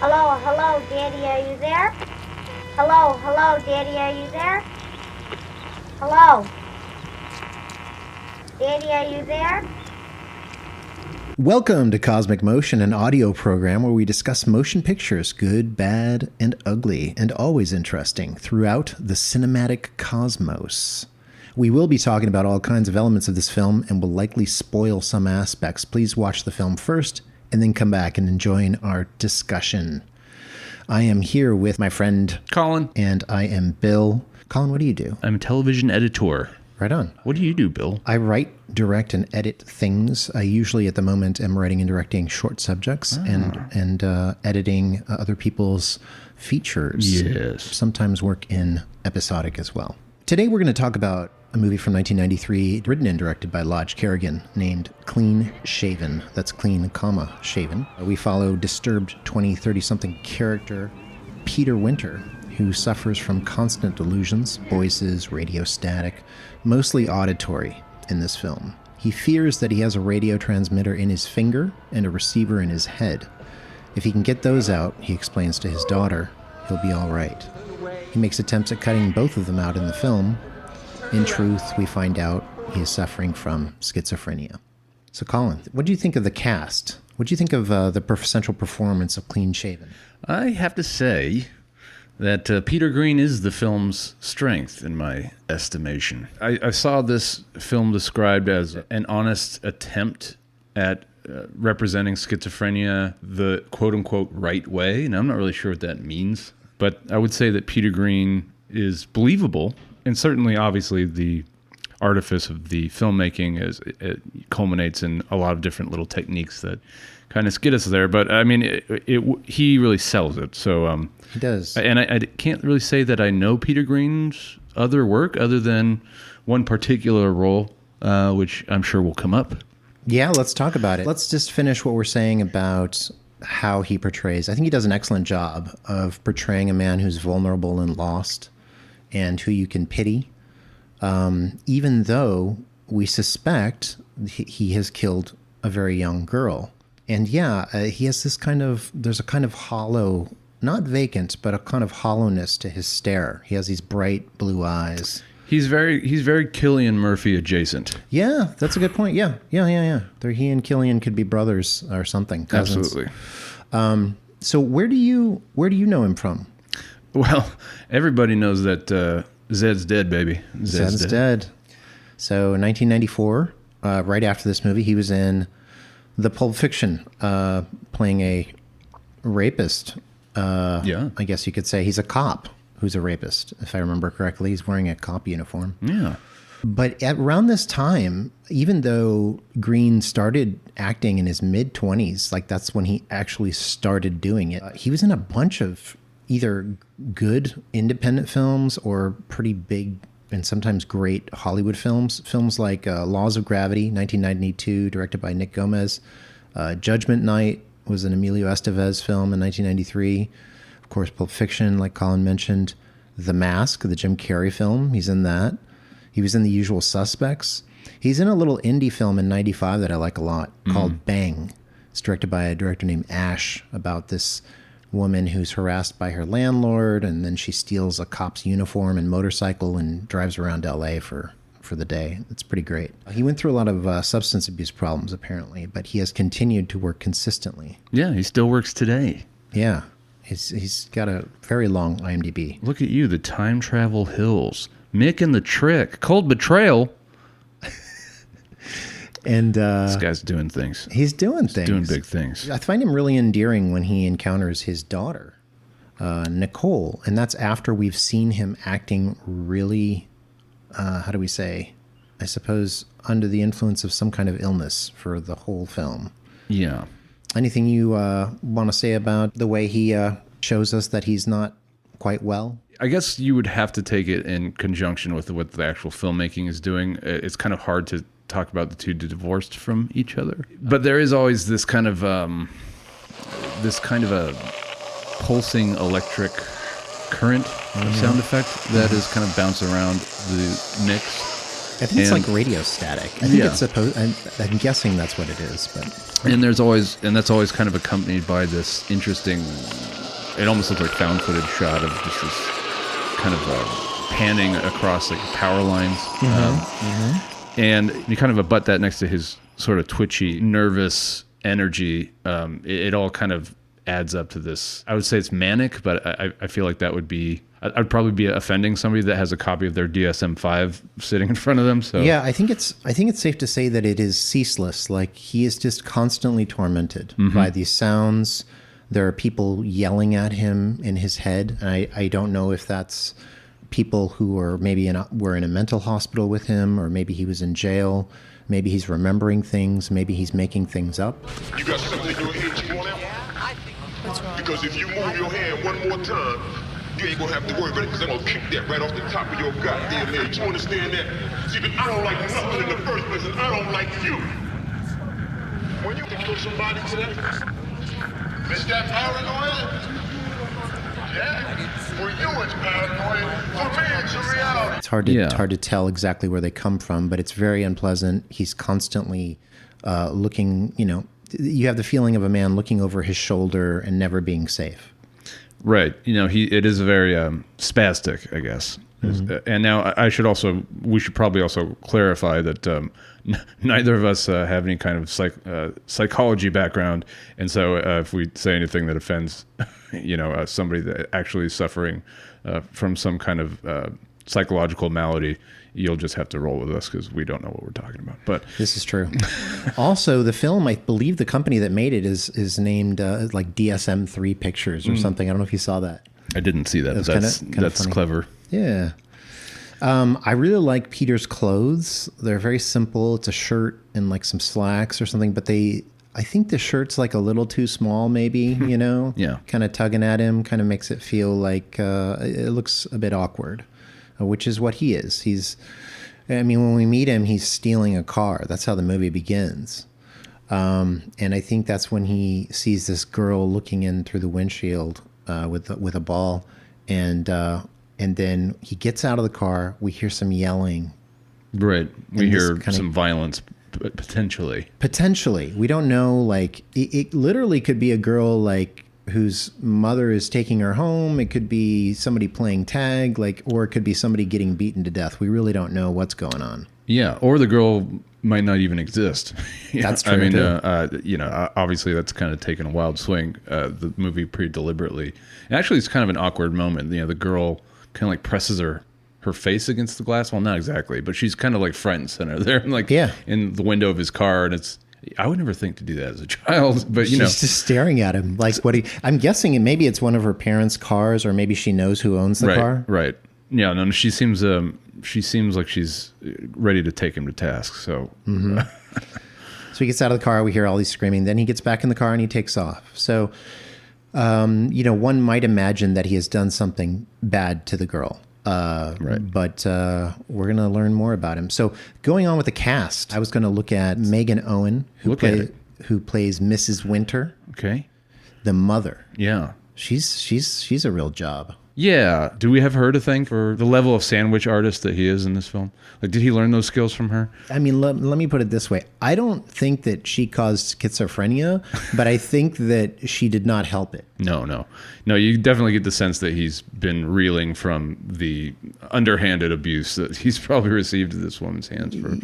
Hello, hello, Daddy, are you there? Hello, hello, Daddy, are you there? Hello? Daddy, are you there? Welcome to Cosmic Motion, an audio program where we discuss motion pictures, good, bad, and ugly, and always interesting, throughout the cinematic cosmos. We will be talking about all kinds of elements of this film and will likely spoil some aspects. Please watch the film first and then come back and join our discussion. I am here with my friend Colin. And I am Bill. Colin, what do you do? I'm a television editor. Right on. What do you do, Bill? I write, direct, and edit things. I usually, at the moment, am writing and directing short subjects and editing other people's features. Yes. Sometimes work in episodic as well. Today we're going to talk about a movie from 1993, written and directed by Lodge Kerrigan, named Clean Shaven. That's clean, comma, shaven. We follow disturbed 30-something character Peter Winter, who suffers from constant delusions, voices, radio static, mostly auditory in this film. He fears that he has a radio transmitter in his finger and a receiver in his head. If he can get those out, he explains to his daughter, he'll be all right. He makes attempts at cutting both of them out in the film. In truth, we find out he is suffering from schizophrenia. So, Colin, what do you think of the cast? What do you think of the central performance of Clean Shaven? I have to say that Peter Greene is the film's strength, in my estimation. I saw this film described as an honest attempt at representing schizophrenia the quote-unquote right way, and I'm not really sure what that means. But I would say that Peter Greene is believable, and certainly, obviously, the artifice of the filmmaking it culminates in a lot of different little techniques that kind of get us there. But I mean, he really sells it. So he does, and I can't really say that I know Peter Greene's other work other than one particular role, which I'm sure will come up. Yeah, let's talk about it. Let's just finish what we're saying about how he portrays. I think he does an excellent job of portraying a man who's vulnerable and lost and who you can pity, even though we suspect he has killed a very young girl. And he has this there's a kind of hollow, not vacant, but a kind of hollowness to his stare. He has these bright blue eyes. He's very Cillian Murphy adjacent. Yeah, that's a good point. Yeah. He and Cillian could be brothers or something. Cousins. Absolutely. So where do you know him from? Well, everybody knows that Zed's dead, baby. Zed's dead. So 1994, right after this movie, he was in the Pulp Fiction, playing a rapist. I guess you could say he's a cop who's a rapist, if I remember correctly. He's wearing a cop uniform. Yeah. But around this time, even though Greene started acting in his mid-20s, like that's when he actually started doing it, he was in a bunch of either good independent films or pretty big and sometimes great Hollywood films. Films like Laws of Gravity, 1992, directed by Nick Gomez. Judgment Night was an Emilio Estevez film in 1993. Of course, Pulp Fiction, like Colin mentioned. The Mask, the Jim Carrey film, he's in that. He was in The Usual Suspects. He's in a little indie film in 95 that I like a lot called Bang. It's directed by a director named Ash, about this woman who's harassed by her landlord, and then she steals a cop's uniform and motorcycle and drives around LA for the day. It's pretty great. He went through a lot of substance abuse problems, apparently, but he has continued to work consistently. Yeah, he still works today. Yeah. He's got a very long IMDb. Look at you, the time travel hills. Mick and the Trick. Cold Betrayal. And this guy's doing things. He's doing things. Doing big things. I find him really endearing when he encounters his daughter, Nicole. And that's after we've seen him acting really, how do we say, I suppose, under the influence of some kind of illness for the whole film. Yeah. Anything you want to say about the way he shows us that he's not quite well? I guess you would have to take it in conjunction with what the actual filmmaking is doing. It's kind of hard to talk about the two divorced from each other. But there is always this kind of a pulsing electric current sound effect that is kind of bouncing around the mix. I think it's And- like radio static. I think Yeah. it's supposed. I'm guessing that's what it is, but And that's always kind of accompanied by this interesting. It almost looks like found footage shot of just this kind of panning across like power lines, and you kind of abut that next to his sort of twitchy, nervous energy. It all kind of adds up to this. I would say it's manic, but I feel like that would be. I'd probably be offending somebody that has a copy of their DSM-5 sitting in front of them. So yeah, I think it's safe to say that it is ceaseless. Like he is just constantly tormented by these sounds. There are people yelling at him in his head. I don't know if that's people who are maybe were in a mental hospital with him, or maybe he was in jail. Maybe he's remembering things. Maybe he's making things up. You got something in your head you want out? What's wrong? Because if you move your hand one more time, you ain't gonna have to worry about it, because I'm gonna kick that right off the top of your goddamn head. You understand that? See, but I don't like nothing in the first place, and I don't like you. When you kill somebody today, is that paranoid? Yeah. For you it's paranoid. For me it's a reality. It's hard to tell exactly where they come from, but it's very unpleasant. He's constantly looking. You have the feeling of a man looking over his shoulder and never being safe. Right. It is very spastic, I guess. And now we should probably also clarify that neither of us have any kind of psychology background. And so if we say anything that offends, somebody that actually is suffering from some kind of psychological malady, you'll just have to roll with us because we don't know what we're talking about. But This is true. Also, the film, I believe the company that made it is named like DSM-3 Pictures or something. I don't know if you saw that. I didn't see that. It was That's kinda funny. clever. Yeah. I really like Peter's clothes. They're very simple. It's a shirt and like some slacks or something, but I think the shirt's like a little too small, maybe, Yeah. kind of tugging at him, kind of makes it feel like it looks a bit awkward, which is what he is. When we meet him, he's stealing a car. That's how the movie begins. And I think that's when he sees this girl looking in through the windshield with a ball, and then he gets out of the car. We hear some yelling. Right. We And this hear kinda- some violence, potentially. Potentially. We don't know, like, it literally could be a girl, like, whose mother is taking her home. It could be somebody playing tag, or it could be somebody getting beaten to death. We really don't know what's going on. Yeah, or the girl might not even exist. That's true, too. Obviously that's kind of taken a wild swing, the movie pretty deliberately. And actually, it's kind of an awkward moment. The girl kind of like presses her face against the glass. Well, not exactly, but she's kind of like front and center there, in the window of his car. And I would never think to do that as a child, but She's just staring at him like I'm guessing maybe it's one of her parents' cars, or maybe she knows who owns the car. Right. Yeah, no, she seems like she's ready to take him to task. So So he gets out of the car. We hear all these screaming. Then he gets back in the car and he takes off. So, one might imagine that he has done something bad to the girl. Right. But we're going to learn more about him. So going on with the cast, I was going to look at Megan Owen, who plays Mrs. Winter, Okay. the mother. Yeah. She's a real job. Yeah. Do we have her to thank for the level of sandwich artist that he is in this film? Like, did he learn those skills from her? I mean, let me put it this way. I don't think that she caused schizophrenia, but I think that she did not help it. No. You definitely get the sense that he's been reeling from the underhanded abuse that he's probably received at this woman's hands for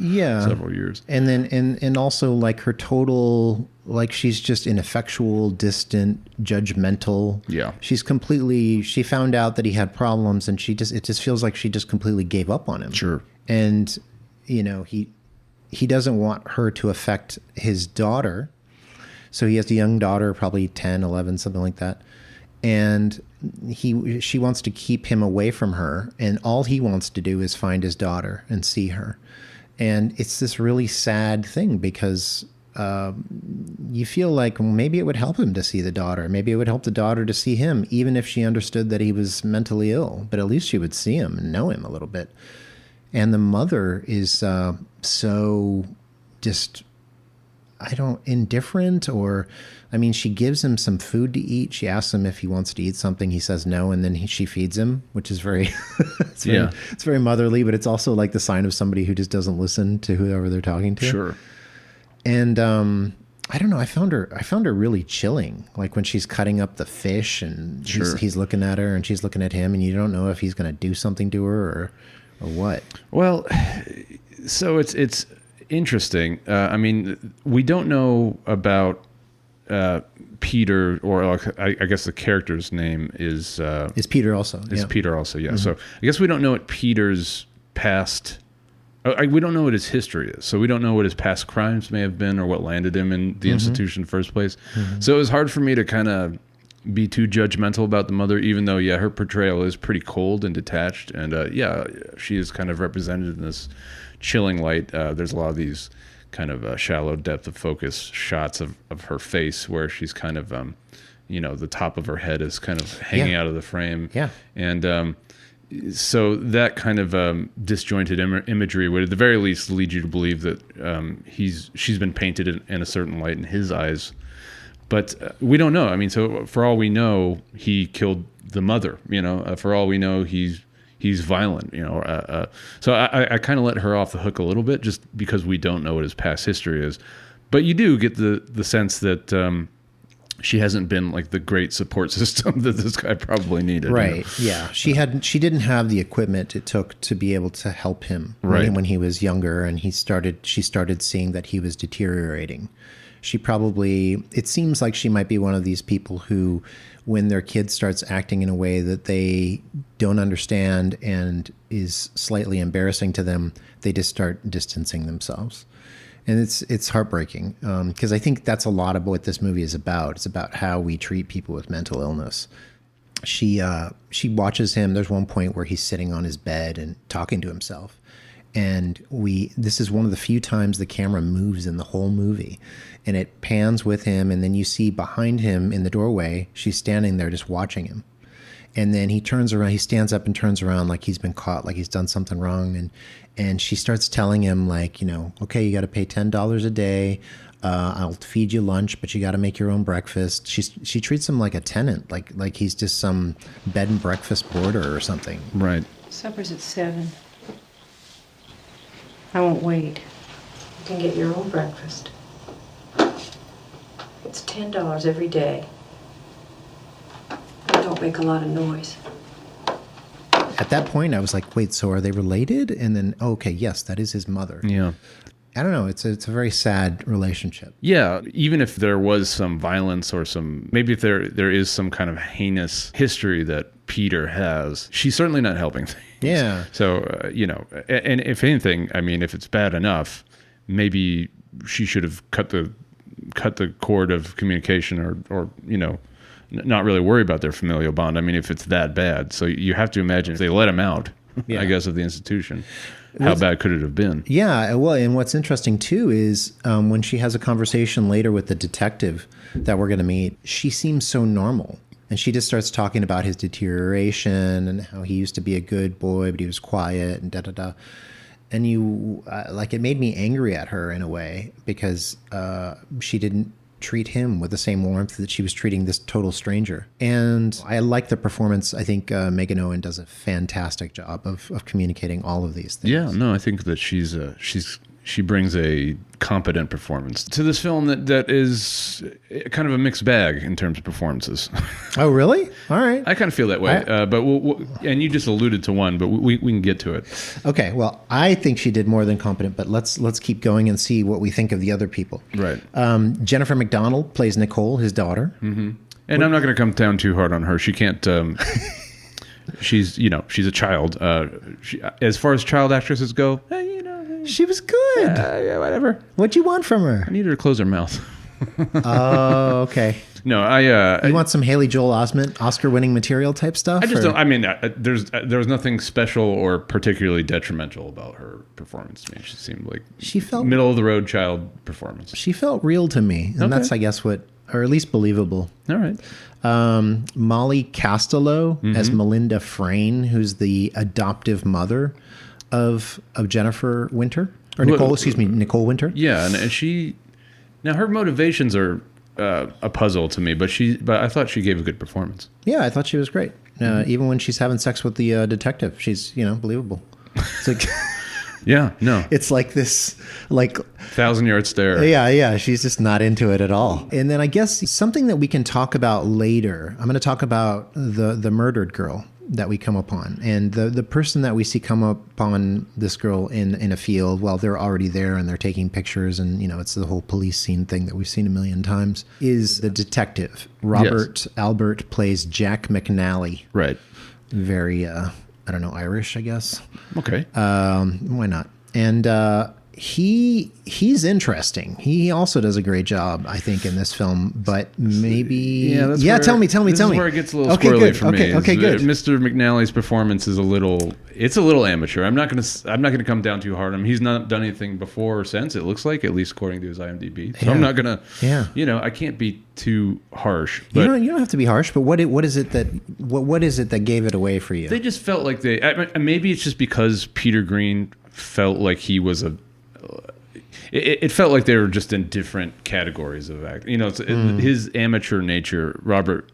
several years. And then and also like her total, like she's just ineffectual, distant, judgmental. Yeah. She found out that he had problems, and it just feels like she just completely gave up on him. Sure. And he doesn't want her to affect his daughter. So he has a young daughter, probably 10, 11, something like that. And she wants to keep him away from her. And all he wants to do is find his daughter and see her. And it's this really sad thing because you feel like maybe it would help him to see the daughter. Maybe it would help the daughter to see him, even if she understood that he was mentally ill. But at least she would see him and know him a little bit. And the mother is so just, indifferent, or, I mean, she gives him some food to eat. She asks him if he wants to eat something. He says no, and then she feeds him, which is very, it's very motherly, but it's also like the sign of somebody who just doesn't listen to whoever they're talking to. Sure. And I don't know. I found her really chilling. Like when she's cutting up the fish, and he's looking at her, and she's looking at him, and you don't know if he's going to do something to her or what. Well, so it's interesting. I mean, we don't know about Peter, or I guess the character's name is Peter also. Peter also, yeah. Mm-hmm. So I guess we don't know what Peter's past. We don't know what his history is, so we don't know what his past crimes may have been, or what landed him in the institution in the first place. Mm-hmm. So it was hard for me to kind of be too judgmental about the mother, even though, her portrayal is pretty cold and detached, and she is kind of represented in this chilling light. There's a lot of these kind of shallow depth of focus shots of her face, where she's kind of, the top of her head is kind of hanging out of the frame. Yeah. And so that kind of disjointed imagery would at the very least lead you to believe that she's been painted in a certain light in his eyes. But we don't know. I mean, so for all we know, he killed the mother. For all we know, he's violent. So I kind of let her off the hook a little bit, just because we don't know what his past history is. But you do get the sense that she hasn't been like the great support system that this guy probably needed. Right. Yeah. She didn't have the equipment it took to be able to help him when he was younger, and she started seeing that he was deteriorating. It seems like she might be one of these people who, when their kid starts acting in a way that they don't understand and is slightly embarrassing to them, they just start distancing themselves. And it's heartbreaking, because I think that's a lot of what this movie is about. It's about how we treat people with mental illness. She watches him. There's one point where he's sitting on his bed and talking to himself. And this is one of the few times the camera moves in the whole movie, and it pans with him. And then you see behind him in the doorway, she's standing there just watching him. And then he turns around, he stands up and turns around like he's been caught, like he's done something wrong. And she starts telling him, like, okay, you got to pay $10 a day. I'll feed you lunch, but you got to make your own breakfast. She treats him like a tenant, like he's just some bed and breakfast boarder or something. Right. Supper's at 7. I won't wait. You can get your own breakfast. It's $10 every day. Don't make a lot of noise. At that point, I was like, wait, so are they related? And then, okay, yes, that is his mother. Yeah. I don't know. It's a very sad relationship. Yeah. Even if there was some violence, or maybe if there is some kind of heinous history that Peter has, she's certainly not helping things. Yeah. So, and if anything, I mean, if it's bad enough, maybe she should have cut the cord of communication, or not really worry about their familial bond. I mean, if it's that bad. So you have to imagine if they let him out, I guess, of the institution, how bad could it have been? Yeah. Well, and what's interesting too is when she has a conversation later with the detective that we're going to meet, she seems so normal. And she just starts talking about his deterioration and how he used to be a good boy, but he was quiet and da-da-da. And it made me angry at her in a way, because she didn't treat him with the same warmth that she was treating this total stranger. And I like the performance. I think Megan Owen does a fantastic job of communicating all of these things. Yeah, no, I think that she brings a competent performance to this film that is kind of a mixed bag in terms of performances. Oh, really? All right. I kind of feel that way. But and you just alluded to one, but we can get to it. Okay. Well, I think she did more than competent, but let's keep going and see what we think of the other people. Right. Jennifer McDonald plays Nicole, his daughter. Mm-hmm. And I'm not going to come down too hard on her. She can't. She's a child. As far as child actresses go, she was good. Yeah, whatever. What'd you want from her? I need her to close her mouth. Oh, okay. No, you want some Haley Joel Osment Oscar-winning material type stuff? I just don't. I mean, there was nothing special or particularly detrimental about her performance to me. She seemed like she felt middle of the road child performance. She felt real to me, and that's, I guess, or at least believable. All right. Molly Castello as Melinda Frayne, who's the adoptive mother of Jennifer Winter, or Nicole. Excuse me, Nicole Winter. Yeah, and she Now her motivations are a puzzle to me, but I thought she gave a good performance. Yeah, I thought she was great. Even when she's having sex with the detective, she's believable. It's like Yeah, no, it's like this 1,000-yard stare. Yeah, she's just not into it at all. And then I guess something that we can talk about later. I'm going to talk about the murdered girl that we come upon, and the person that we see come upon this girl in a field. Well, they're already there and they're taking pictures, and it's the whole police scene thing that we've seen a million times. Is the detective Robert Albert plays Jack McNally? Right. Very I don't know, Irish, I guess. Okay. Why not? And he's interesting. He also does a great job, I think, in this film. But maybe tell me. This is where it gets a little squirrely for me. Okay, good. Mr. McNally's performance is a little amateur. I'm not gonna come down too hard on him. He's not done anything before or since. It looks like, at least according to his IMDb. So I'm not gonna. Yeah. I can't be too harsh. But you don't have to be harsh. But what is it that gave it away for you? They just felt like maybe it's just because Peter Greene felt like he was it felt like they were just in different categories of act. His amateur nature, Robert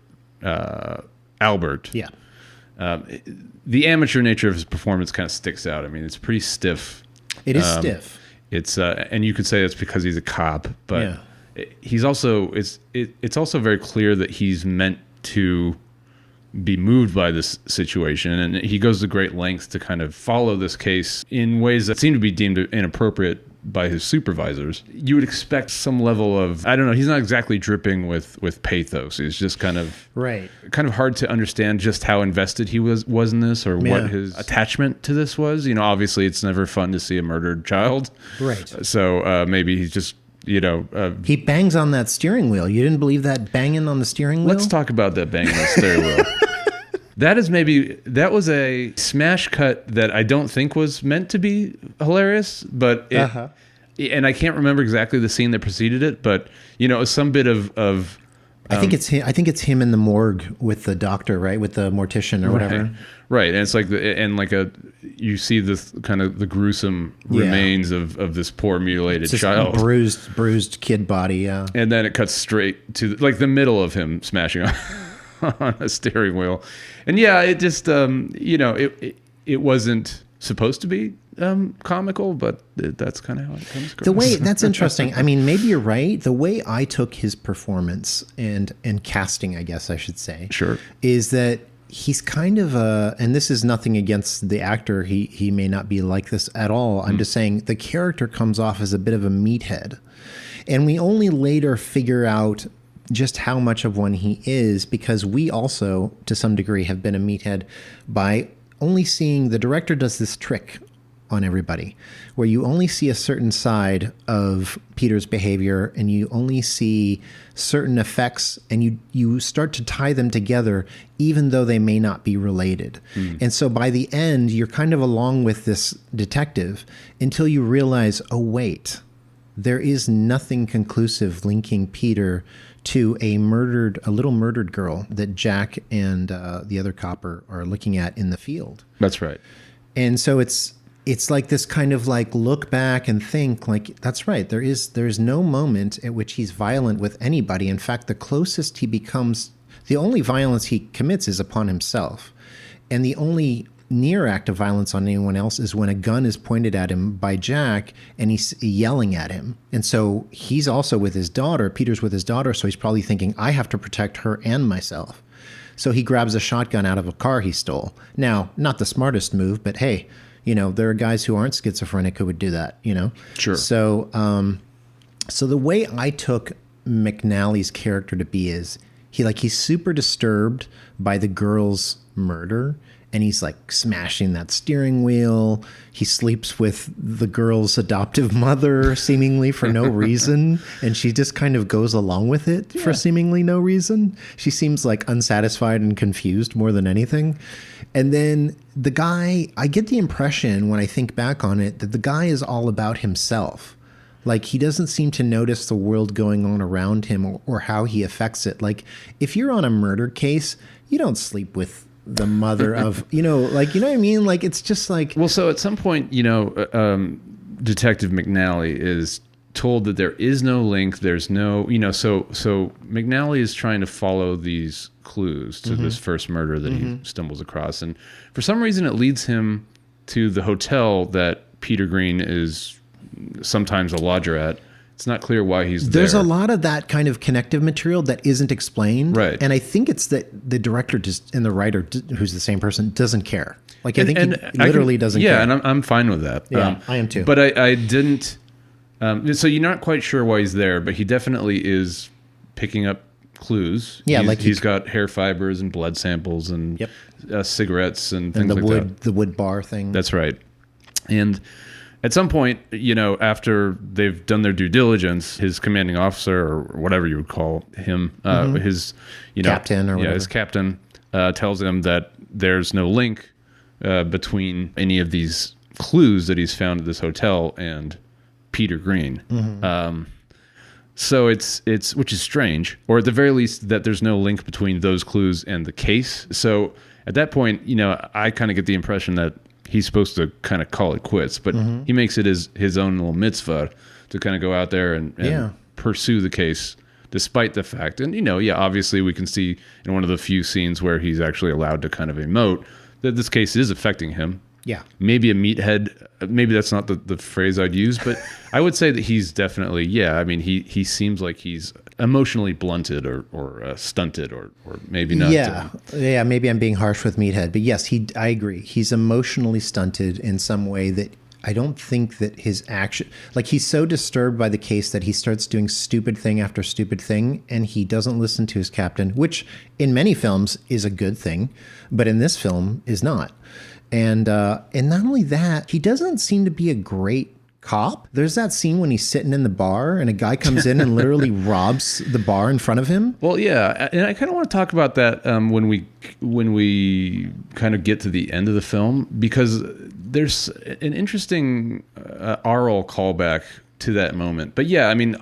Albert. Yeah. The amateur nature of his performance kind of sticks out. I mean, it's pretty stiff. It is stiff. It's and you could say it's because he's a cop, but he's also it's also very clear that he's meant to be moved by this situation, and he goes to great lengths to kind of follow this case in ways that seem to be deemed inappropriate by his supervisors. You would expect some level of, I don't know, he's not exactly dripping with pathos. He's just kind of hard to understand just how invested he was in this, or what his attachment to this was. Obviously it's never fun to see a murdered child. Right. So maybe he's just he bangs on that steering wheel. You didn't believe that banging on the steering wheel? Let's talk about that banging on the steering wheel. That was a smash cut that I don't think was meant to be hilarious, but and I can't remember exactly the scene that preceded it, but some bit of I think it's him in the morgue with the doctor, right? With the mortician or whatever. Right. And it's like you see this kind of the gruesome remains of this poor mutilated child. Bruised kid body, yeah. And then it cuts straight to the middle of him smashing on a steering wheel. And it just it wasn't supposed to be comical, but that's kind of how it comes across. That's interesting. I mean, maybe you're right. The way I took his performance and casting, I guess I should say, is that he's kind of and this is nothing against the actor. He may not be like this at all. I'm just saying the character comes off as a bit of a meathead, and we only later figure out just how much of one he is, because we also, to some degree, have been a meathead by only seeing the director does this trick on everybody where you only see a certain side of Peter's behavior, and you only see certain effects, and you start to tie them together even though they may not be related. And so by the end, you're kind of along with this detective until you realize, oh wait, there is nothing conclusive linking Peter to a little murdered girl that Jack and the other cop are looking at in the field. That's right. And so it's like this kind of like look back and think like, that's right. There's no moment at which he's violent with anybody. In fact, the closest he becomes, the only violence he commits is upon himself. And the only near act of violence on anyone else is when a gun is pointed at him by Jack and he's yelling at him. And so he's also with his daughter. Peter's with his daughter. So he's probably thinking, I have to protect her and myself. So he grabs a shotgun out of a car he stole. Now, not the smartest move, but hey, there are guys who aren't schizophrenic who would do that, Sure. So, so the way I took McNally's character to be is he's super disturbed by the girl's murder. And he's like smashing that steering wheel. He sleeps with the girl's adoptive mother seemingly for no reason. And she just kind of goes along with it for seemingly no reason. She seems like unsatisfied and confused more than anything. And then the guy, I get the impression when I think back on it that the guy is all about himself. Like he doesn't seem to notice the world going on around him or how he affects it. Like if you're on a murder case, you don't sleep with the mother of, you know what I mean? Like, it's just like, well, so at some point, Detective McNally is told that there is no link. There's no, so McNally is trying to follow these clues to this first murder that he stumbles across. And for some reason, it leads him to the hotel that Peter Greene is sometimes a lodger at. It's not clear why he's there. There's a lot of that kind of connective material that isn't explained. Right. And I think it's that the director just and the writer, who's the same person, doesn't care. Like, I think he literally doesn't care. Yeah, and I'm fine with that. Yeah, I am too. But I didn't... so you're not quite sure why he's there, but he definitely is picking up clues. Yeah, he's got hair fibers and blood samples and cigarettes and things like that. The wood bar thing. That's right. And at some point, after they've done their due diligence, his commanding officer, or whatever you would call him, his captain or whatever. His captain tells him that there's no link between any of these clues that he's found at this hotel and Peter Greene. So it's which is strange, or at the very least that there's no link between those clues and the case. So at that point, I kind of get the impression that he's supposed to kind of call it quits, but he makes it his own little mitzvah to kind of go out there and pursue the case, despite the fact. And, obviously we can see in one of the few scenes where he's actually allowed to kind of emote that this case is affecting him. Yeah. Maybe a meathead. Maybe that's not the phrase I'd use, but I would say that he's definitely, he seems like he's emotionally blunted or stunted or maybe not. Yeah, maybe I'm being harsh with meathead, but yes, I agree. He's emotionally stunted in some way that I don't think that his action, like he's so disturbed by the case that he starts doing stupid thing after stupid thing, and he doesn't listen to his captain, which in many films is a good thing, but in this film is not. And not only that, he doesn't seem to be a great cop. There's that scene when he's sitting in the bar and a guy comes in and literally robs the bar in front of him. Well, yeah, and I kind of want to talk about that when we kind of get to the end of the film, because there's an interesting oral callback to that moment. But yeah, I mean,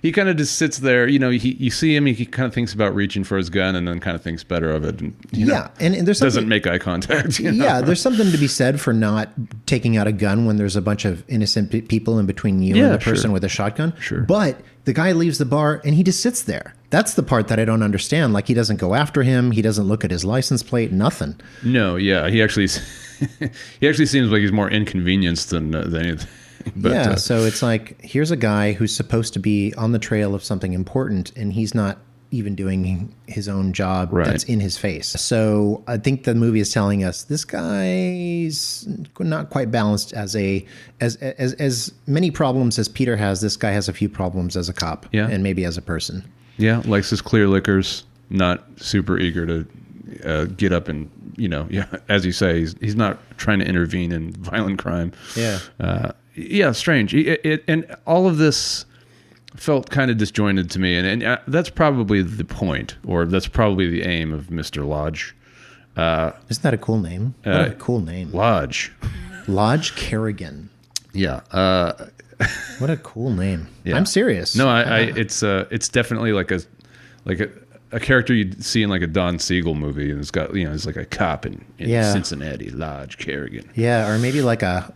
he kind of just sits there, you see him, he kind of thinks about reaching for his gun and then kind of thinks better of it. And, and there's doesn't make eye contact. Yeah, there's something to be said for not taking out a gun when there's a bunch of innocent people in between you and the person with a shotgun. Sure. But the guy leaves the bar and he just sits there. That's the part that I don't understand. Like, he doesn't go after him. He doesn't look at his license plate, nothing. No, yeah, he actually seems like he's more inconvenienced than anything. But, so it's like, here's a guy who's supposed to be on the trail of something important, and he's not even doing his own job that's in his face. So I think the movie is telling us this guy's not quite balanced as many problems as Peter has. This guy has a few problems as a cop and maybe as a person. Yeah, likes his clear liquors, not super eager to get up and, as you say, he's not trying to intervene in violent crime. Yeah, strange. And all of this felt kind of disjointed to me, and that's probably the point, or that's probably the aim of Mr. Lodge. Isn't that a cool name? What a cool name. Lodge Kerrigan. Yeah. What a cool name. Yeah. I'm serious. No, it's definitely like a character you'd see in like a Don Siegel movie, and it's got, it's like a cop in Cincinnati, Lodge Kerrigan. Yeah, or maybe like a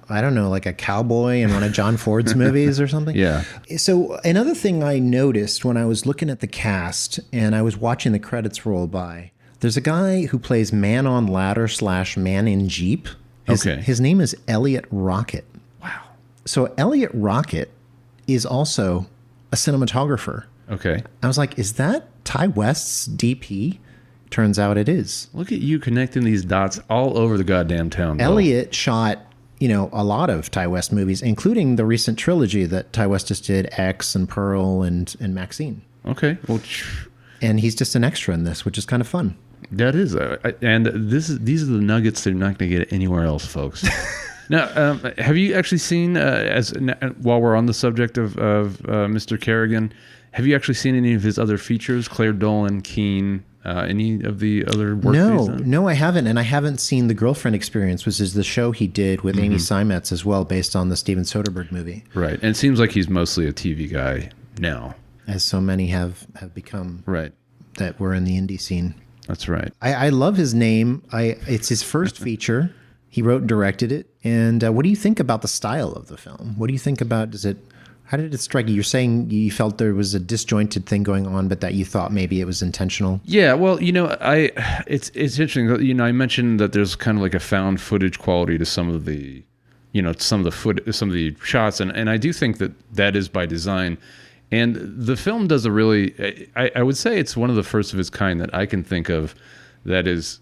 cowboy in one of John Ford's movies or something. Yeah. So another thing I noticed when I was looking at the cast and I was watching the credits roll by, there's a guy who plays man on ladder / man in Jeep. His name is Elliot Rocket. Wow. So Elliot Rocket is also a cinematographer. Okay. I was like, is that Ty West's DP? Turns out it is. Look at you connecting these dots all over the goddamn town. Elliot shot, a lot of Ty West movies, including the recent trilogy that Ty West just did, X and Pearl and Maxine. Okay. Well, and he's just an extra in this, which is kind of fun. That is. And these are the nuggets they're not going to get anywhere else, folks. Now, have you actually seen, while we're on the subject of Mr. Kerrigan, have you actually seen any of his other features? Claire Dolan, Keene, any of the other work that he's done? No, I haven't. And I haven't seen The Girlfriend Experience, which is the show he did with Amy Seimetz as well, based on the Steven Soderbergh movie. Right. And it seems like he's mostly a TV guy now. As so many have become. Right. That were in the indie scene. That's right. I love his name. It's his first feature. He wrote and directed it. And what do you think about the style of the film? What do you think about, does it How did it strike you? You're saying you felt there was a disjointed thing going on, but that you thought maybe it was intentional. Yeah, well, it's interesting. I mentioned that there's kind of like a found footage quality to some of the, some of the shots, and I do think that is by design. And the film does a really, I would say it's one of the first of its kind that I can think of that is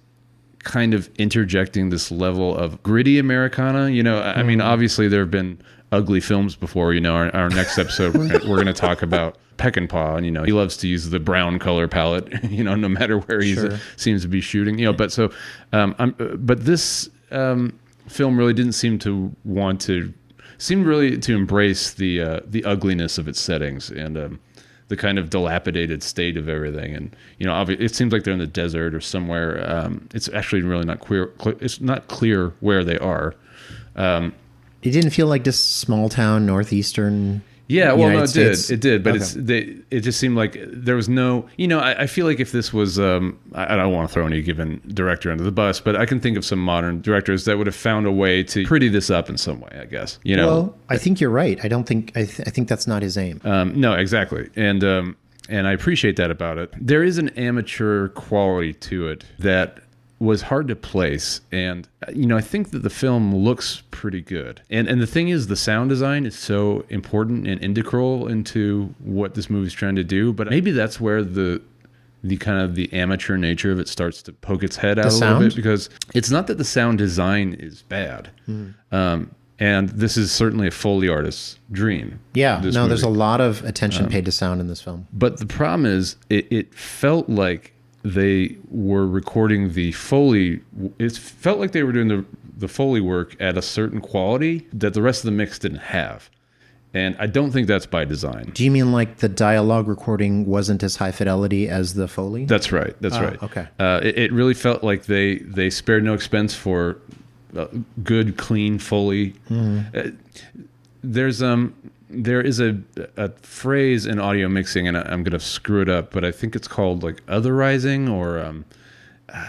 kind of interjecting this level of gritty Americana. I mean, obviously there have been ugly films before. Our next episode we're going to talk about Peckinpah, and he loves to use the brown color palette. No matter where he seems to be shooting. But this film really didn't seemed really to embrace the ugliness of its settings and the kind of dilapidated state of everything. And it seems like they're in the desert or somewhere. It's actually really not clear. It's not clear where they are. It didn't feel like this small town northeastern. Yeah, well, no, it States. did, but Okay. it just seemed like there was no, I feel like if this was, I don't want to throw any given director under the bus, but I can think of some modern directors that would have found a way to pretty this up in some way, I guess. Well, I think you're right. I don't think I think that's not his aim. No, exactly, and I appreciate that about it. There is an amateur quality to it that was hard to place, and I think that the film looks pretty good, and the thing is, the sound design is so important and integral into what this movie's trying to do. But maybe that's where the kind of the amateur nature of it starts to poke its head out a little bit, because it's not that the sound design is bad. And this is certainly a Foley artist's dream. Yeah, no, there's a lot of attention paid to sound in this film. But the problem is, it felt like they were recording the Foley. It felt like they were doing the Foley work at a certain quality that the rest of the mix didn't have. And I don't think that's by design. Do you mean like the dialogue recording wasn't as high fidelity as the Foley? That's right. That's right. Okay. It really felt like they spared no expense for good, clean Foley. There is a phrase in audio mixing, and I'm going to screw it up, but I think it's called like otherizing or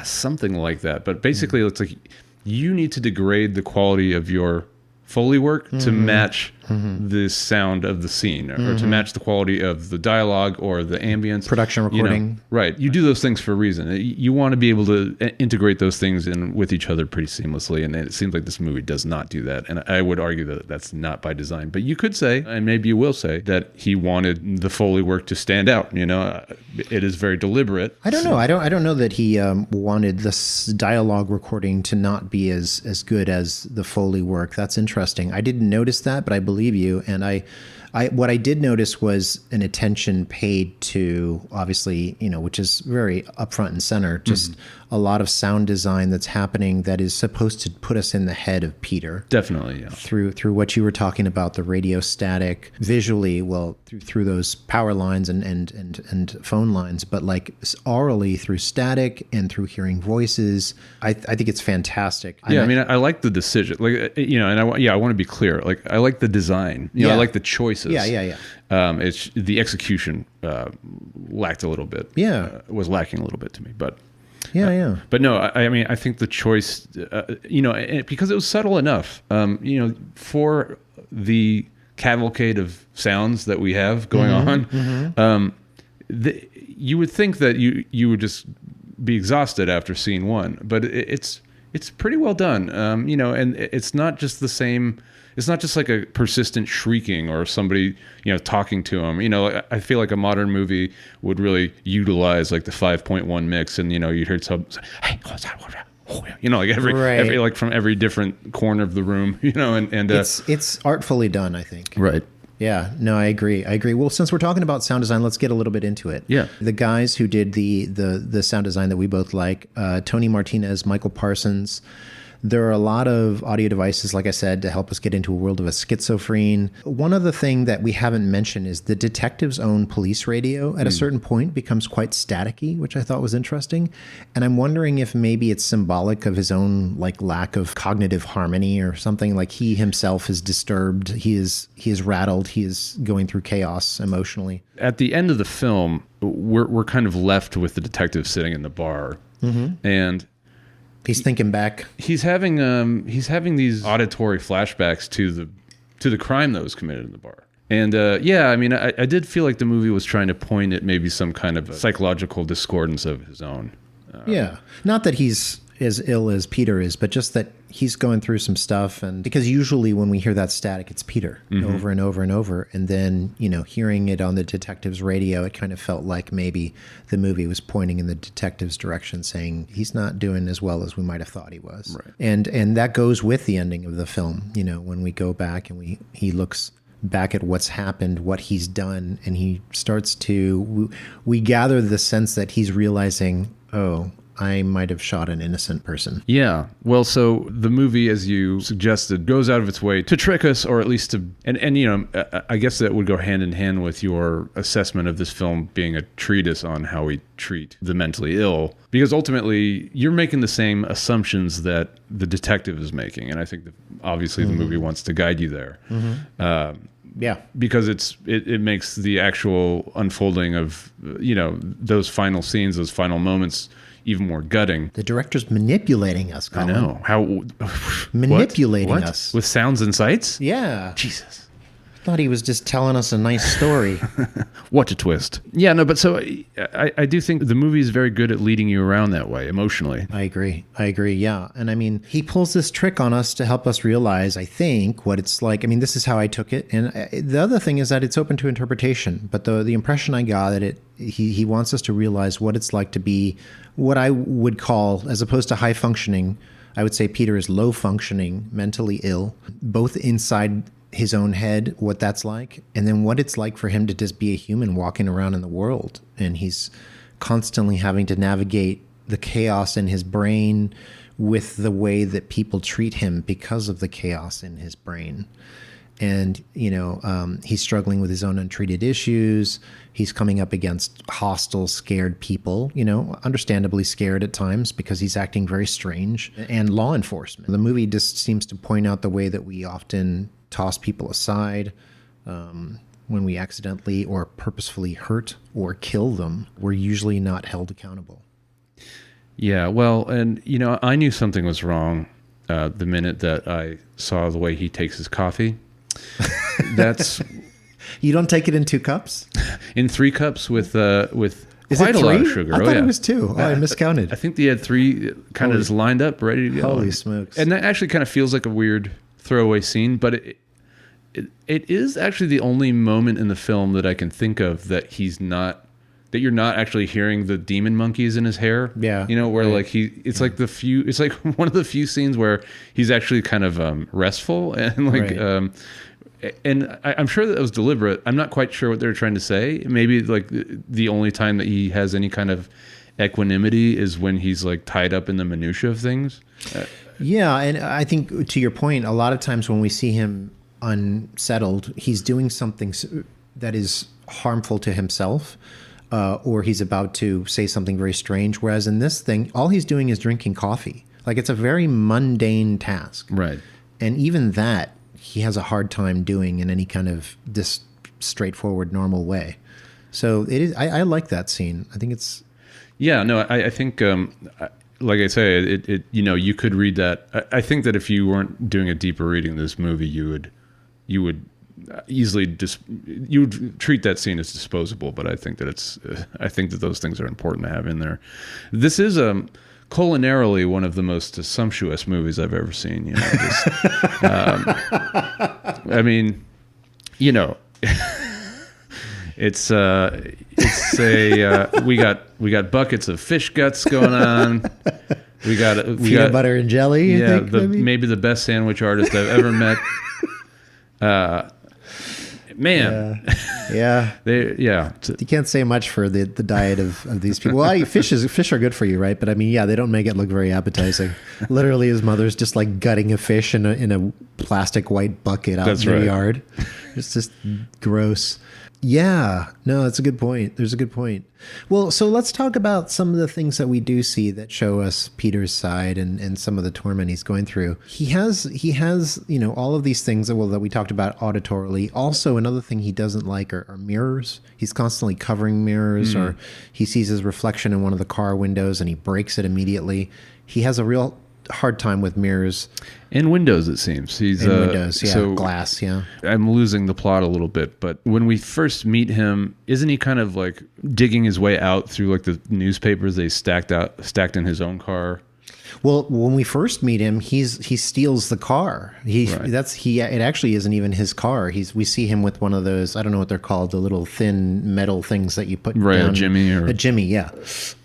something like that. But basically, it's like you need to degrade the quality of your Foley work to match the sound of the scene, or to match the quality of the dialogue or the ambience. Production recording. Right. You do those things for a reason. You want to be able to integrate those things in with each other pretty seamlessly, and it seems like this movie does not do that. And I would argue that that's not by design. But you could say, and maybe you will say, that he wanted the Foley work to stand out. It is very deliberate. I don't know. I don't know that he wanted this dialogue recording to not be as good as the Foley work. That's interesting. I didn't notice that, but I believe you. And what I did notice was an attention paid to, obviously, which is very upfront and center, just a lot of sound design that's happening that is supposed to put us in the head of Peter. Definitely, yeah. Through what you were talking about, the radio static, visually, well, through those power lines and phone lines, but like orally through static and through hearing voices. I think it's fantastic. Yeah, I like the decision, and I want to be clear. Like, I like the design. I like the choices. Yeah. It's the execution lacked a little bit. Yeah, was lacking a little bit to me, but. Yeah. But no, I think the choice, because it was subtle enough, for the cavalcade of sounds that we have going on, you would think that you would just be exhausted after scene one, but it's pretty well done, and it's not just the same. It's not just like a persistent shrieking or somebody, talking to him. I feel like a modern movie would really utilize like the 5.1 mix, and you'd hear some, hey, like every like from every different corner of the room, and it's artfully done, I think. Right. Yeah, no, I agree. Well, since we're talking about sound design, let's get a little bit into it. Yeah. The guys who did the sound design that we both like, Tony Martinez, Michael Parsons. There are a lot of audio devices, like I said, to help us get into a world of a schizophrene. One other thing that we haven't mentioned is the detective's own police radio at a certain point becomes quite staticky, which I thought was interesting. And I'm wondering if maybe it's symbolic of his own like lack of cognitive harmony or something. Like he himself is disturbed. He is rattled. He is going through chaos emotionally. At the end of the film, we're kind of left with the detective sitting in the bar, and he's thinking back. He's having these auditory flashbacks to the crime that was committed in the bar, And yeah, I mean, I did feel like the movie was trying to point at maybe some kind of psychological discordance of his own. Yeah. Not that he's as ill as Peter is, but just that he's going through some stuff. And because usually when we hear that static, it's Peter over and over and over. And then, hearing it on the detective's radio, it kind of felt like maybe the movie was pointing in the detective's direction, saying he's not doing as well as we might have thought he was. Right. And that goes with the ending of the film. When we go back and he looks back at what's happened, what he's done, and he starts to, we gather the sense that he's realizing, oh, I might have shot an innocent person. Yeah. Well, so the movie, as you suggested, goes out of its way to trick us, or at least to, and I guess that would go hand in hand with your assessment of this film being a treatise on how we treat the mentally ill, because ultimately you're making the same assumptions that the detective is making. And I think that obviously the movie wants to guide you there. Yeah. Because it makes the actual unfolding of, those final scenes, those final moments, even more gutting. The director's manipulating us, Colin. I know. How manipulating what? us. With sounds and sights? Yeah. Jesus. Thought he was just telling us a nice story. What a twist. Yeah, no, but so I do think the movie is very good at leading you around that way, emotionally. I agree, yeah. And I mean, he pulls this trick on us to help us realize, I think, what it's like. I mean, this is how I took it. And the other thing is that it's open to interpretation. But the impression I got that he wants us to realize what it's like to be what I would call, as opposed to high functioning, I would say Peter is low functioning, mentally ill, both inside his own head, what that's like, and then what it's like for him to just be a human walking around in the world. And he's constantly having to navigate the chaos in his brain with the way that people treat him because of the chaos in his brain. And, he's struggling with his own untreated issues. He's coming up against hostile, scared people, understandably scared at times because he's acting very strange, and law enforcement. The movie just seems to point out the way that we often toss people aside when we accidentally or purposefully hurt or kill them. We're usually not held accountable. Yeah, well, and, I knew something was wrong the minute that I saw the way he takes his coffee. That's... You don't take it in 2 cups? In 3 cups with Is quite it 3? a lot of sugar. I thought it was 2. Oh, I miscounted. I think they had 3 kind of just lined up, ready to go. Holy smokes. And that actually kind of feels like a weird throwaway scene, but it is actually the only moment in the film that I can think of that that you're not actually hearing the demon monkeys in his hair. Yeah. Where like it's like it's like one of the few scenes where he's actually kind of restful and like, right. And I'm sure that was deliberate. I'm not quite sure what they were trying to say. Maybe like the only time that he has any kind of equanimity is when he's like tied up in the minutia of things. Yeah. And I think to your point, a lot of times when we see him unsettled, he's doing something that is harmful to himself, or he's about to say something very strange. Whereas in this thing, all he's doing is drinking coffee. Like, it's a very mundane task. Right. And even that, he has a hard time doing in any kind of this straightforward, normal way. So it is. I like that scene. I think it's. Yeah, no, I think, like I say, it you could read that. I think that if you weren't doing a deeper reading of this movie, you would easily you would treat that scene as disposable. But I think that I think that those things are important to have in there. This is culinarily one of the most sumptuous movies I've ever seen. I mean, it's we got buckets of fish guts going on. We got peanut butter and jelly. Yeah, I think, maybe the best sandwich artist I've ever met. Man, yeah. You can't say much for the diet of these people. Well, fish are good for you, right? But I mean, yeah, they don't make it look very appetizing. Literally, his mother's just like gutting a fish in a plastic white bucket out in the yard. It's just gross. Yeah, no, that's a good point. There's a good point. Well, so let's talk about some of the things that we do see that show us Peter's side and some of the torment he's going through. He has, all of these things that we talked about auditorily. Also, another thing he doesn't like are mirrors. He's constantly covering mirrors, or he sees his reflection in one of the car windows and he breaks it immediately. He has a real hard time with mirrors and windows, it seems. He's and windows, so glass, yeah. I'm losing the plot a little bit, but when we first meet him, isn't he kind of like digging his way out through like the newspapers they stacked in his own car? Well, when we first meet him, he steals the car. Right. It actually isn't even his car. We see him with one of those, I don't know what they're called, the little thin metal things that you put Right, down. a Jimmy, yeah.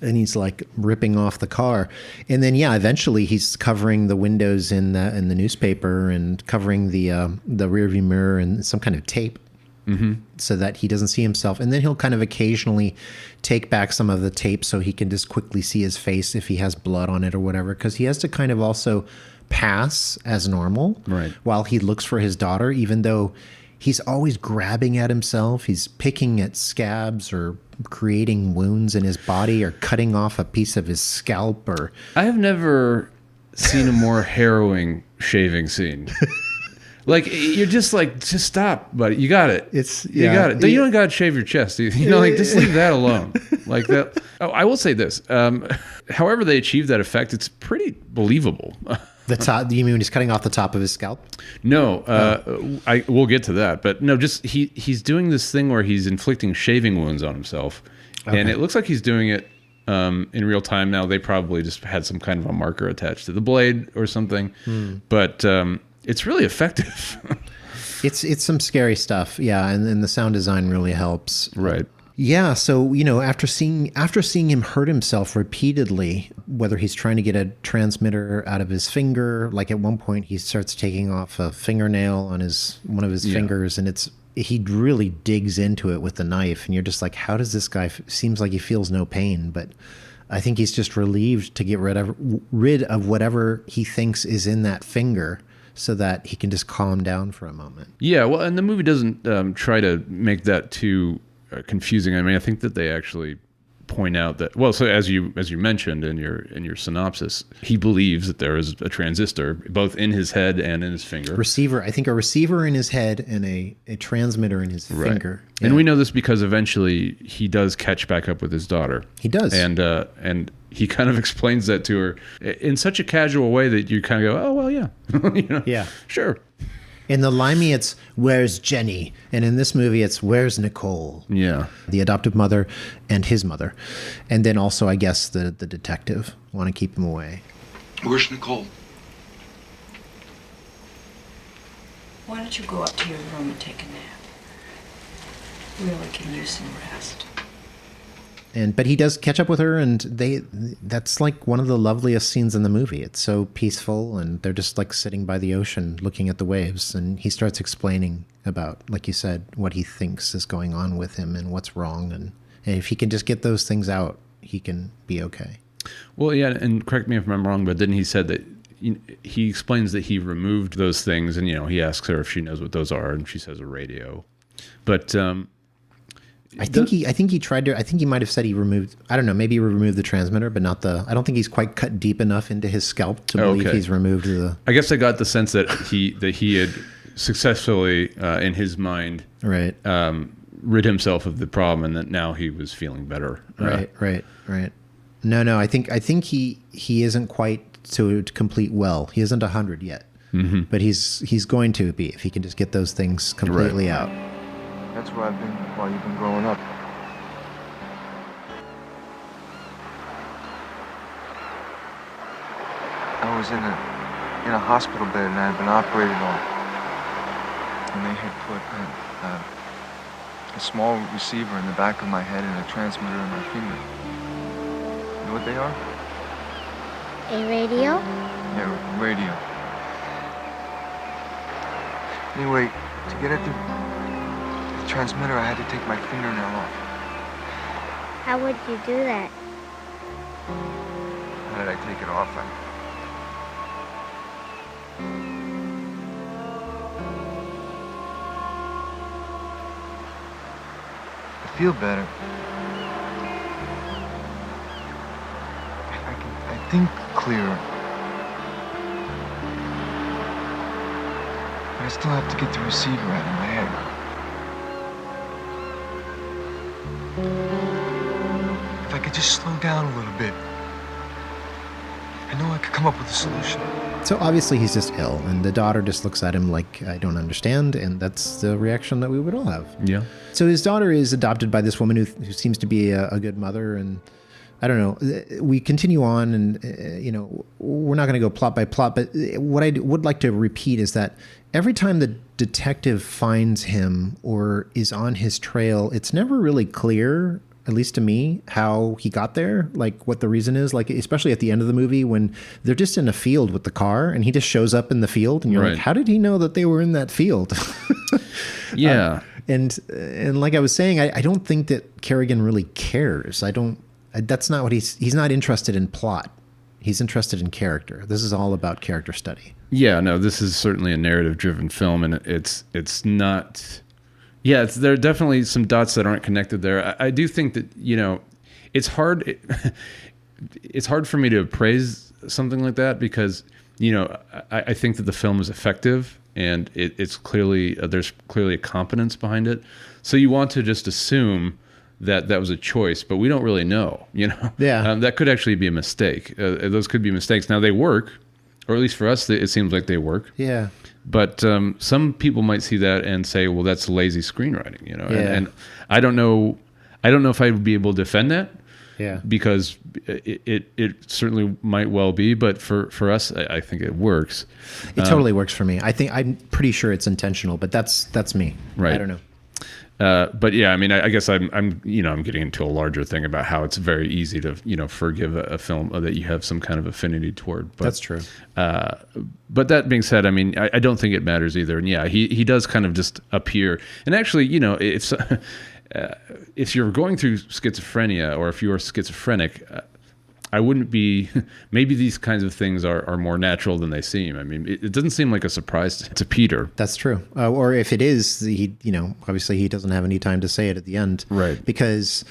And he's like ripping off the car. And then eventually he's covering the windows in the newspaper and covering the rearview mirror and some kind of tape. Mm-hmm. So that he doesn't see himself. And then he'll kind of occasionally take back some of the tape so he can just quickly see his face if he has blood on it or whatever, because he has to kind of also pass as normal while he looks for his daughter, even though he's always grabbing at himself. He's picking at scabs or creating wounds in his body or cutting off a piece of his scalp. I have never seen a more harrowing shaving scene. Like, you're just like, just stop, buddy. You got it. You got it. You don't got to shave your chest. You know, like, just leave that alone. Like that. Oh, I will say this. However they achieve that effect, it's pretty believable. The top? You mean he's cutting off the top of his scalp? No, we'll get to that. But no, just he's doing this thing where he's inflicting shaving wounds on himself. Okay. And it looks like he's doing it in real time. Now, they probably just had some kind of a marker attached to the blade or something. But it's really effective. It's some scary stuff, yeah, and the sound design really helps. Right. Yeah, so after seeing him hurt himself repeatedly, whether he's trying to get a transmitter out of his finger, like at one point he starts taking off a fingernail on one of his fingers, and he really digs into it with the knife, and you're just like, how does this guy seems like he feels no pain, but I think he's just relieved to get rid of whatever he thinks is in that finger, so that he can just calm down for a moment. Yeah, well, and the movie doesn't try to make that too confusing. I mean, I think that they actually point out that, well, so as you mentioned in your synopsis, he believes that there is a transistor both in his head and in his finger. I think a receiver in his head and a transmitter in his finger. Yeah. And we know this because eventually he does catch back up with his daughter. He does. And he kind of explains that to her in such a casual way that you kind of go, oh, well, yeah. Yeah. Sure. In the Limey, it's, where's Jenny? And in this movie, it's, where's Nicole? Yeah. The adoptive mother and his mother. And then also, I guess, the detective. Want to keep him away. Where's Nicole? Why don't you go up to your room and take a nap? Really can use some rest. But he does catch up with her, and that's like one of the loveliest scenes in the movie. It's so peaceful, and they're just like sitting by the ocean looking at the waves, and he starts explaining about, like you said, what he thinks is going on with him and what's wrong, and if he can just get those things out, he can be okay. Well, yeah, and correct me if I'm wrong, but then he said that he explains that he removed those things, and he asks her if she knows what those are, and she says a radio. But I think he might have said he removed, I don't know, maybe he removed the transmitter, but not I don't think he's quite cut deep enough into his scalp to believe he's removed I guess I got the sense that he had successfully, in his mind, rid himself of the problem, and that now he was feeling better. Right. No, I think he isn't quite to complete well. He isn't 100 yet, but he's going to be if he can just get those things completely out. That's where I've been while you've been growing up. I was in a hospital bed and I had been operated on. And they had put a small receiver in the back of my head and a transmitter in my finger. You know what they are? A radio? Yeah, radio. Anyway, to get at the transmitter, I had to take my fingernail off. How would you do that? How did I take it off? I feel better. I think clearer. But I still have to get the receiver out of my head. If I could just slow down a little bit. I know I could come up with a solution. So obviously he's just ill, and the daughter just looks at him like, I don't understand, and that's the reaction that we would all have. Yeah. So his daughter is adopted by this woman who seems to be a good mother, and I don't know. We continue on, and we're not going to go plot by plot, but what I would like to repeat is that every time the detective finds him or is on his trail, it's never really clear, at least to me, how he got there, like what the reason is, like especially at the end of the movie when they're just in a field with the car and he just shows up in the field and you're like, how did he know that they were in that field? Yeah. And like I was saying, I don't think that Kerrigan really cares. That's not what he's not interested in plot. He's interested in character. This is all about character study. Yeah, no, this is certainly a narrative-driven film, and it's not. Yeah, there are definitely some dots that aren't connected there. I do think that it's hard. It's hard for me to appraise something like that because I think that the film is effective and it's clearly there's clearly a competence behind it. So you want to just assume that was a choice, but we don't really know. Yeah, that could actually be a mistake. Those could be mistakes. Now they work, or at least for us, it seems like they work. Yeah. But some people might see that and say, "Well, that's lazy screenwriting," Yeah. And I don't know. I don't know if I would be able to defend that. Yeah. Because it certainly might well be, but for us, I think it works. It totally works for me. I'm pretty sure it's intentional, but that's me. Right. I don't know. But yeah, I mean, I guess I'm getting into a larger thing about how it's very easy to forgive a film that you have some kind of affinity toward. But, that's true. But that being said, I mean, I don't think it matters either. And yeah, he does kind of just appear. And actually, if you're going through schizophrenia or if you're schizophrenic, I wouldn't be. Maybe these kinds of things are more natural than they seem. I mean, it doesn't seem like a surprise to Peter. That's true. Or if it is, obviously he doesn't have any time to say it at the end, right? Because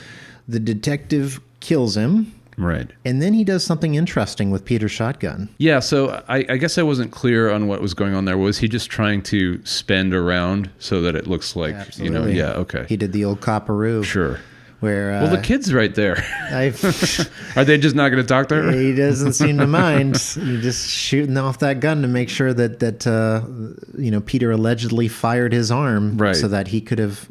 the detective kills him, right? And then he does something interesting with Peter's shotgun. Yeah. So I guess I wasn't clear on what was going on there. Was he just trying to spend around so that it looks like Absolutely. Yeah. Okay. He did the old copperoo. Sure. Where well, the kid's right there. Are they just not going to talk to her? He doesn't seem to mind. He's just shooting off that gun to make sure that Peter allegedly fired his arm, right, so that he could have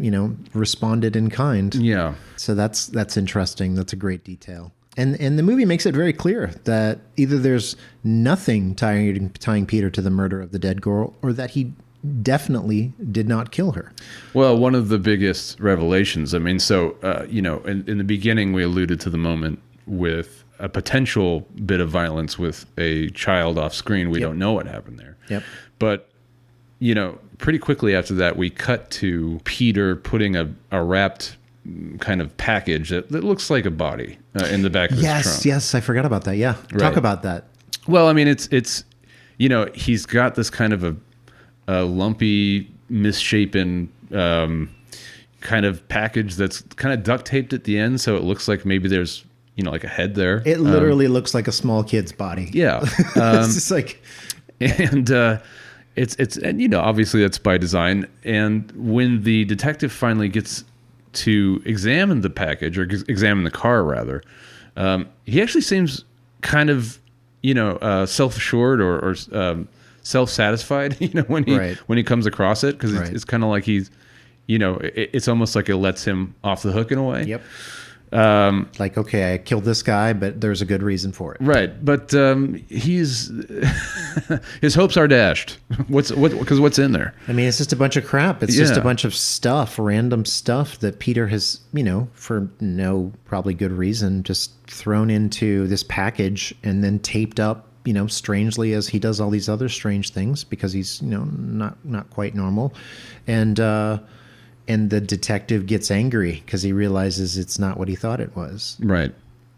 responded in kind. Yeah. So that's interesting. That's a great detail. And the movie makes it very clear that either there's nothing tying Peter to the murder of the dead girl, or that he definitely did not kill her. Well, one of the biggest revelations, I mean, so, in the beginning, we alluded to the moment with a potential bit of violence with a child off screen. We don't know what happened there. Yep. But, pretty quickly after that, we cut to Peter putting a wrapped kind of package that looks like a body in the back of his trunk. Yes, I forgot about that. Yeah. Right. Talk about that. Well, I mean, it's he's got this kind of a lumpy, misshapen kind of package that's kind of duct taped at the end, so it looks like maybe there's like a head there. It literally looks like a small kid's body. Yeah, it's just like, and it's obviously that's by design. And when the detective finally gets to examine the package, or examine the car rather, he actually seems kind of self-assured or self-satisfied, when he comes across it, because it's kind of like he's, it's almost like it lets him off the hook in a way. Yep. Like, okay, I killed this guy, but there's a good reason for it. Right, but his hopes are dashed. Because what's in there? I mean, it's just a bunch of crap. It's just a bunch of stuff, random stuff that Peter has, for no probably good reason, just thrown into this package and then taped up, strangely, as he does all these other strange things, because he's, not quite normal. And the detective gets angry because he realizes it's not what he thought it was. Right.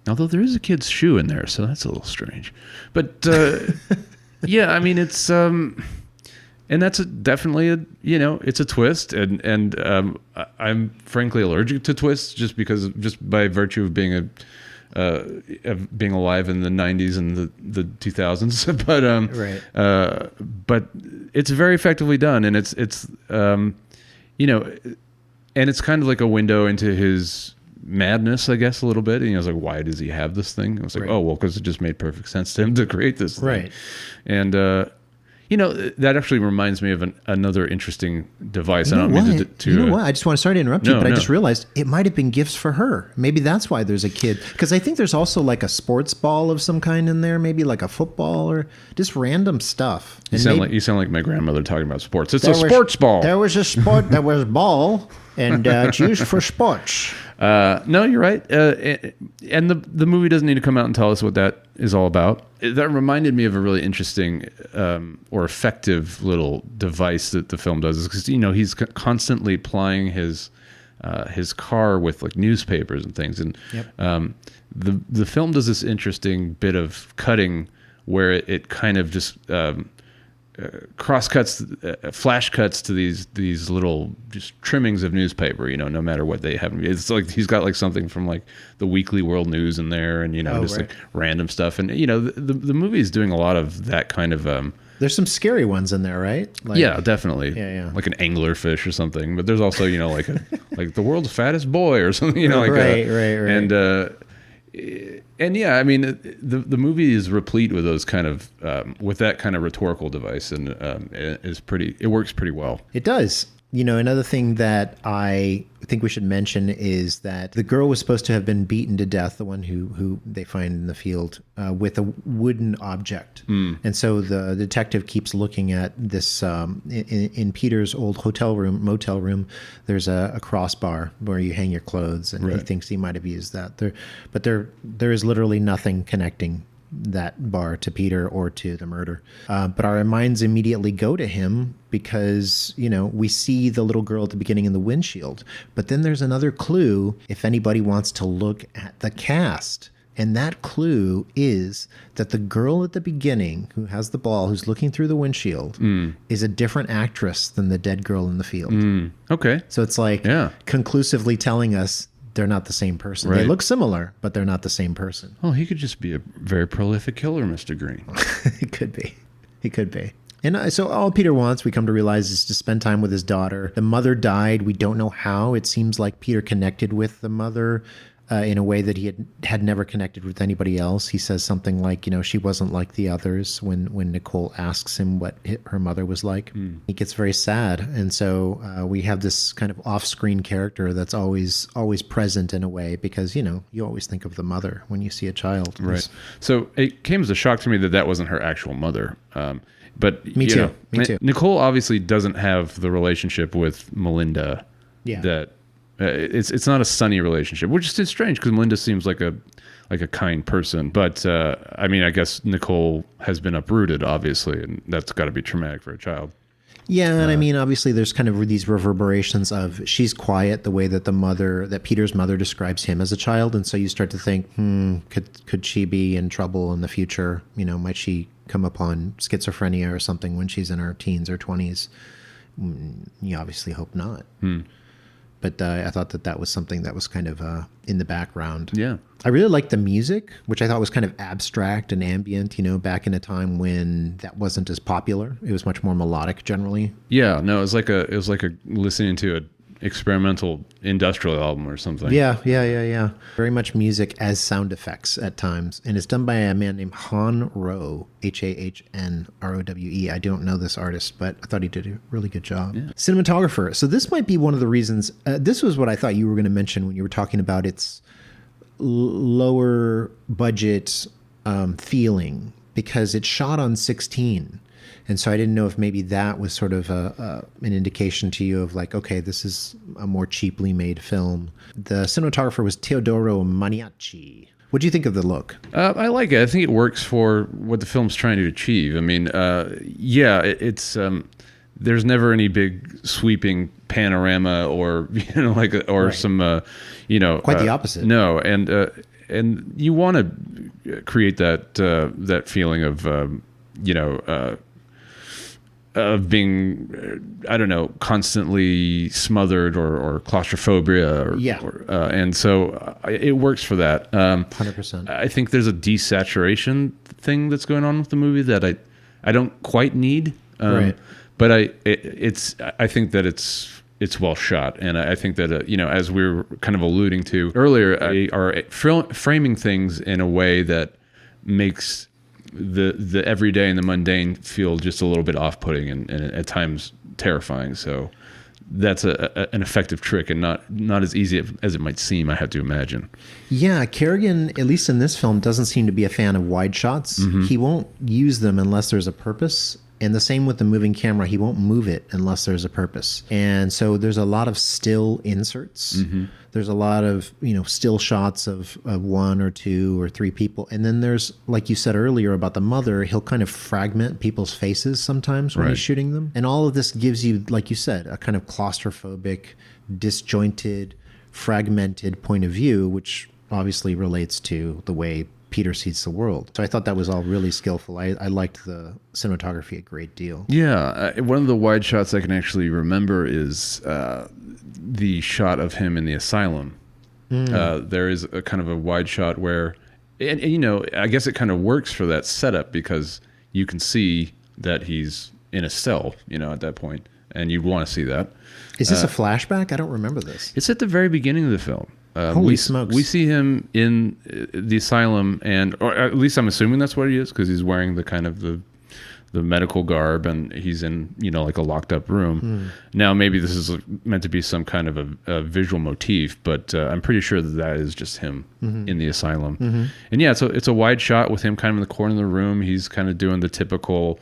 Although there is a kid's shoe in there, so that's a little strange. But yeah, I mean, it's and that's definitely it's a twist, and I'm frankly allergic to twists just by virtue of being of being alive in the 90s and the 2000s. But but it's very effectively done, and it's and it's kind of like a window into his madness, I guess, a little bit. And I was like, why does he have this thing? I was like, Right. oh, well, because it just made perfect sense to him to create this thing. Right. And, that actually reminds me of another interesting device. I don't mean to You know what? I just want to, sorry to interrupt you, No, but I no. just realized it might have been gifts for her. Maybe that's why there's a kid. Because I think there's also like a sports ball of some kind in there, maybe like a football or just random stuff. You sound like my grandmother talking about sports. It's a There was- sports ball. There was a sport, there was ball, and it's used for sports. No, you're right. And the movie doesn't need to come out and tell us what that is all about. That reminded me of a really interesting or effective little device that the film does. Because he's constantly plying his car with like newspapers and things, and the film does this interesting bit of cutting where it kind of just cross cuts, flash cuts to these little just trimmings of newspaper, no matter what they have. It's like he's got like something from like the Weekly World News in there, and like random stuff. And the movie is doing a lot of that kind of. There's some scary ones in there, right? Like, yeah, definitely. Yeah. Like an anglerfish or something. But there's also like like the world's fattest boy or something. Right. And yeah, I mean, the movie is replete with those kind of with that kind of rhetorical device, and it works pretty well. It does. Another thing that I think we should mention is that the girl was supposed to have been beaten to death, the one who they find in the field, with a wooden object. And so the detective keeps looking at this in Peter's old motel room. There's a crossbar where you hang your clothes, and he thinks he might have used that. But there is literally nothing connecting that bar to Peter or to the murder. But our minds immediately go to him because, we see the little girl at the beginning in the windshield. But then there's another clue if anybody wants to look at the cast. And that clue is that the girl at the beginning who has the ball, who's looking through the windshield, is a different actress than the dead girl in the field. Okay. So it's like conclusively telling us they're not the same person. Right. They look similar, but they're not the same person. Oh, he could just be a very prolific killer, Mr. Greene. It could be. He could be. And so all Peter wants, we come to realize, is to spend time with his daughter. The mother died. We don't know how. It seems like Peter connected with the mother in a way that he had never connected with anybody else. He says something like, she wasn't like the others when Nicole asks him what her mother was like. He gets very sad. And so we have this kind of off-screen character that's always present in a way because, you always think of the mother when you see a child. Right. So it came as a shock to me that wasn't her actual mother. But Me too. Nicole obviously doesn't have the relationship with Melinda that it's not a sunny relationship, which is strange because Melinda seems like a kind person. But I guess Nicole has been uprooted, obviously, and that's got to be traumatic for a child. Yeah, and obviously there's kind of these reverberations of she's quiet the way that Peter's mother describes him as a child, and so you start to think, could she be in trouble in the future? Might she come upon schizophrenia or something when she's in her teens or 20s? You obviously hope not. But I thought that was something that was kind of in the background. Yeah. I really liked the music, which I thought was kind of abstract and ambient, back in a time when that wasn't as popular. It was much more melodic generally. Yeah, no, it was like a listening to a experimental industrial album or something. Yeah. Very much music as sound effects at times. And it's done by a man named Han Rowe, Hahnrowe. I don't know this artist, but I thought he did a really good job. Yeah. Cinematographer. So this might be one of the reasons, this was what I thought you were going to mention when you were talking about its lower budget feeling, because it's shot on 16. And so I didn't know if maybe that was sort of an indication to you of like, okay, this is a more cheaply made film. The cinematographer was Teodoro Maniaci. What do you think of the look? I like it. I think it works for what the film's trying to achieve. I mean, it's there's never any big sweeping panorama or some quite the opposite. No, and you want to create that feeling of being, I don't know, constantly smothered or claustrophobia. And so it works for that. 100%. I think there's a desaturation thing that's going on with the movie that I don't quite need. Right. But I think that it's it's well shot. And I think that, as we were kind of alluding to earlier, they are framing things in a way that makes the everyday and the mundane feel just a little bit off-putting and at times terrifying. So that's an effective trick, and not as easy as it might seem, I have to imagine. Yeah, Kerrigan, at least in this film, doesn't seem to be a fan of wide shots. He won't use them unless there's a purpose. And the same with the moving camera. He won't move it unless there's a purpose. And so there's a lot of still inserts. There's a lot of, still shots of one or two or three people. And then there's, like you said earlier about the mother, he'll kind of fragment people's faces sometimes when he's shooting them. And all of this gives you, like you said, a kind of claustrophobic, disjointed, fragmented point of view, which obviously relates to the way Peter sees the world. So I thought that was all really skillful. I liked the cinematography a great deal. Yeah, one of the wide shots I can actually remember is the shot of him in the asylum. There is a kind of a wide shot where, and I guess it kind of works for that setup because you can see that he's in a cell, at that point, and you want to see that. Is this a flashback? I don't remember this. It's at the very beginning of the film. Holy smokes. We see him in the asylum, or at least I'm assuming that's what he is, because he's wearing the kind of the medical garb, and he's in, like a locked up room. Now, maybe this is meant to be some kind of a visual motif, but I'm pretty sure that is just him in the asylum. And yeah, it's a wide shot with him kind of in the corner of the room. He's kind of doing the typical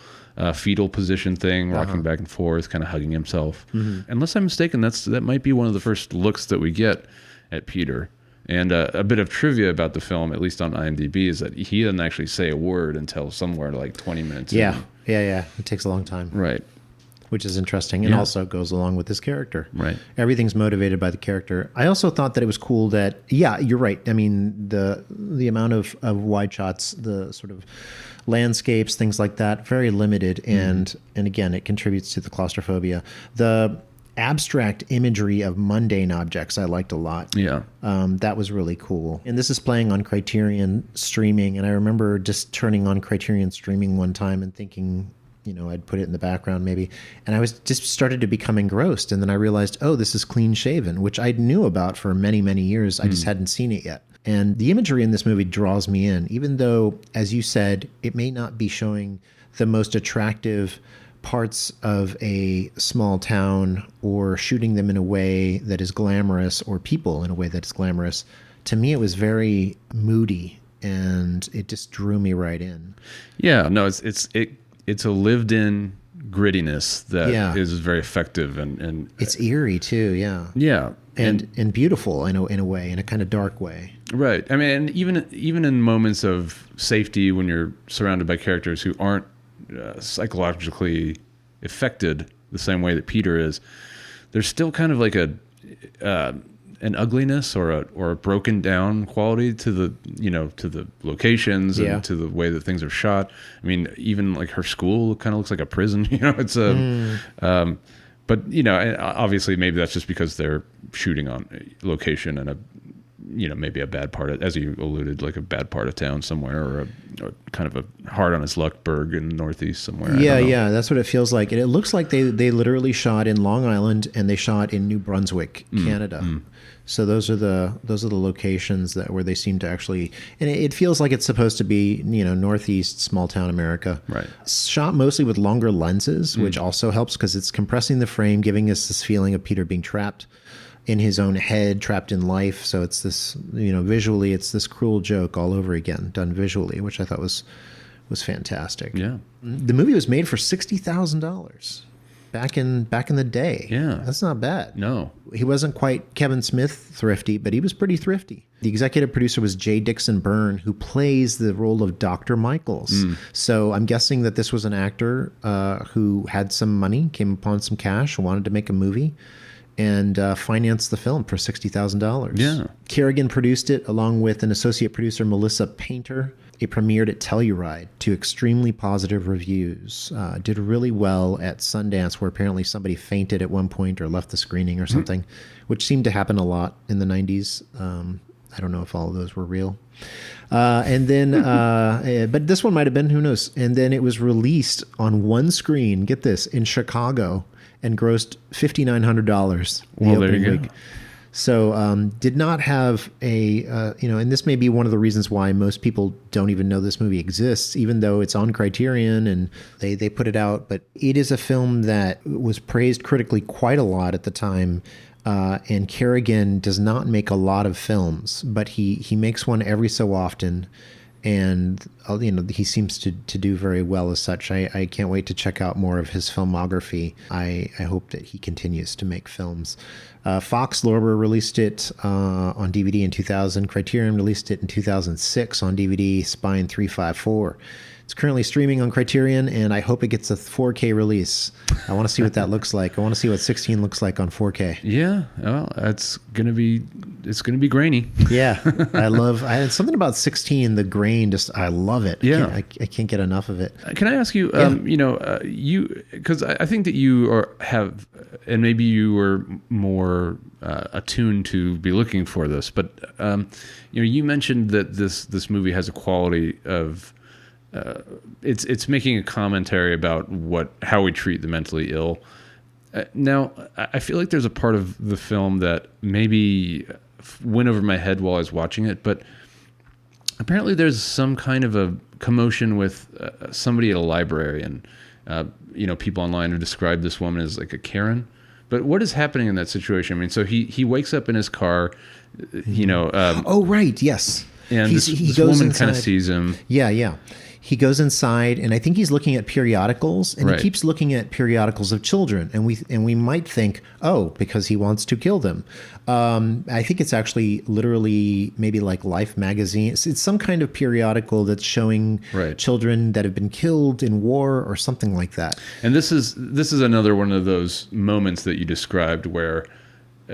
fetal position thing, rocking back and forth, kind of hugging himself. Unless I'm mistaken, that might be one of the first looks that we get at Peter. And a bit of trivia about the film, at least on IMDb, is that he doesn't actually say a word until somewhere like 20 minutes in. Yeah. It takes a long time. Right. Which is interesting, and also goes along with his character. Right. Everything's motivated by the character. I also thought that it was cool that, you're right. I mean, the amount of wide shots, the sort of landscapes, things like that, very limited. And again, it contributes to the claustrophobia. The abstract imagery of mundane objects I liked a lot. Yeah. That was really cool. And this is playing on Criterion streaming. And I remember just turning on Criterion streaming one time and thinking, I'd put it in the background maybe. And I was just started to become engrossed. And then I realized, this is clean shaven, which I knew about for many, many years. I just hadn't seen it yet. And the imagery in this movie draws me in, even though, as you said, it may not be showing the most attractive parts of a small town or shooting them in a way that is glamorous, or people in a way that is glamorous. To me, it was very moody, and it just drew me right in. Yeah, no, it's a lived-in grittiness that is very effective, and it's eerie too. Yeah, and beautiful in a way, in a kind of dark way. Right. I mean, and even in moments of safety, when you're surrounded by characters who aren't psychologically affected the same way that Peter is, there's still kind of like an ugliness or a broken down quality to the locations and to the way that things are shot. I mean, even like her school kind of looks like a prison. It's but obviously maybe that's just because they're shooting on location and maybe a bad part of, as you alluded, like a bad part of town somewhere, or kind of a hard on his luck burg in the Northeast somewhere. Yeah, that's what it feels like. And it looks like they literally shot in Long Island and they shot in New Brunswick, Canada. So those are the locations where they seem to actually, and it feels like it's supposed to be, Northeast, small town America. Right. Shot mostly with longer lenses, which also helps because it's compressing the frame, giving us this feeling of Peter being trapped in his own head, trapped in life. So it's this, visually, it's this cruel joke all over again, done visually, which I thought was fantastic. Yeah. The movie was made for $60,000 back in the day. Yeah. That's not bad. No. He wasn't quite Kevin Smith thrifty, but he was pretty thrifty. The executive producer was J. Dixon Byrne, who plays the role of Dr. Michaels. So I'm guessing that this was an actor who had some money, came upon some cash, wanted to make a movie, and financed the film for $60,000. Yeah. Kerrigan produced it along with an associate producer, Melissa Painter. It premiered at Telluride to extremely positive reviews. Did really well at Sundance, where apparently somebody fainted at one point or left the screening or something, which seemed to happen a lot in the 90s. I don't know if all of those were real. And then, but this one might have been, who knows? And then it was released on one screen, get this, in Chicago and grossed $5,900 the Well, there opening you go. week. So did not have a, and this may be one of the reasons why most people don't even know this movie exists, even though it's on Criterion and they put it out. But it is a film that was praised critically quite a lot at the time. And Kerrigan does not make a lot of films, but he makes one every so often. And, he seems to do very well as such. I can't wait to check out more of his filmography. I hope that he continues to make films. Fox Lorber released it on DVD in 2000. Criterion released it in 2006 on DVD, Spine 354. It's currently streaming on Criterion, and I hope it gets a 4K release. I want to see what that looks like. I want to see what 16 looks like on 4K. Yeah, well, it's gonna be grainy. Yeah, I had something about 16, the grain, I love it. Yeah. I can't get enough of it. Can I ask you, because I think that you have, and maybe you were more attuned to be looking for this, but you mentioned that this movie has a quality of, it's making a commentary about how we treat the mentally ill. Now, I feel like there's a part of the film that maybe went over my head while I was watching it, but apparently there's some kind of a commotion with somebody at a library, and people online have described this woman as like a Karen. But what is happening in that situation? I mean, so he wakes up in his car, Oh, right, yes. and He this goes woman kind of inside. sees him. Yeah. He goes inside, and I think he's looking at periodicals, and Right. he keeps looking at periodicals of children, and we might think, oh, because he wants to kill them. I think it's actually literally maybe like Life magazine. It's some kind of periodical that's showing Right. children that have been killed in war or something like that. And this is another one of those moments that you described where,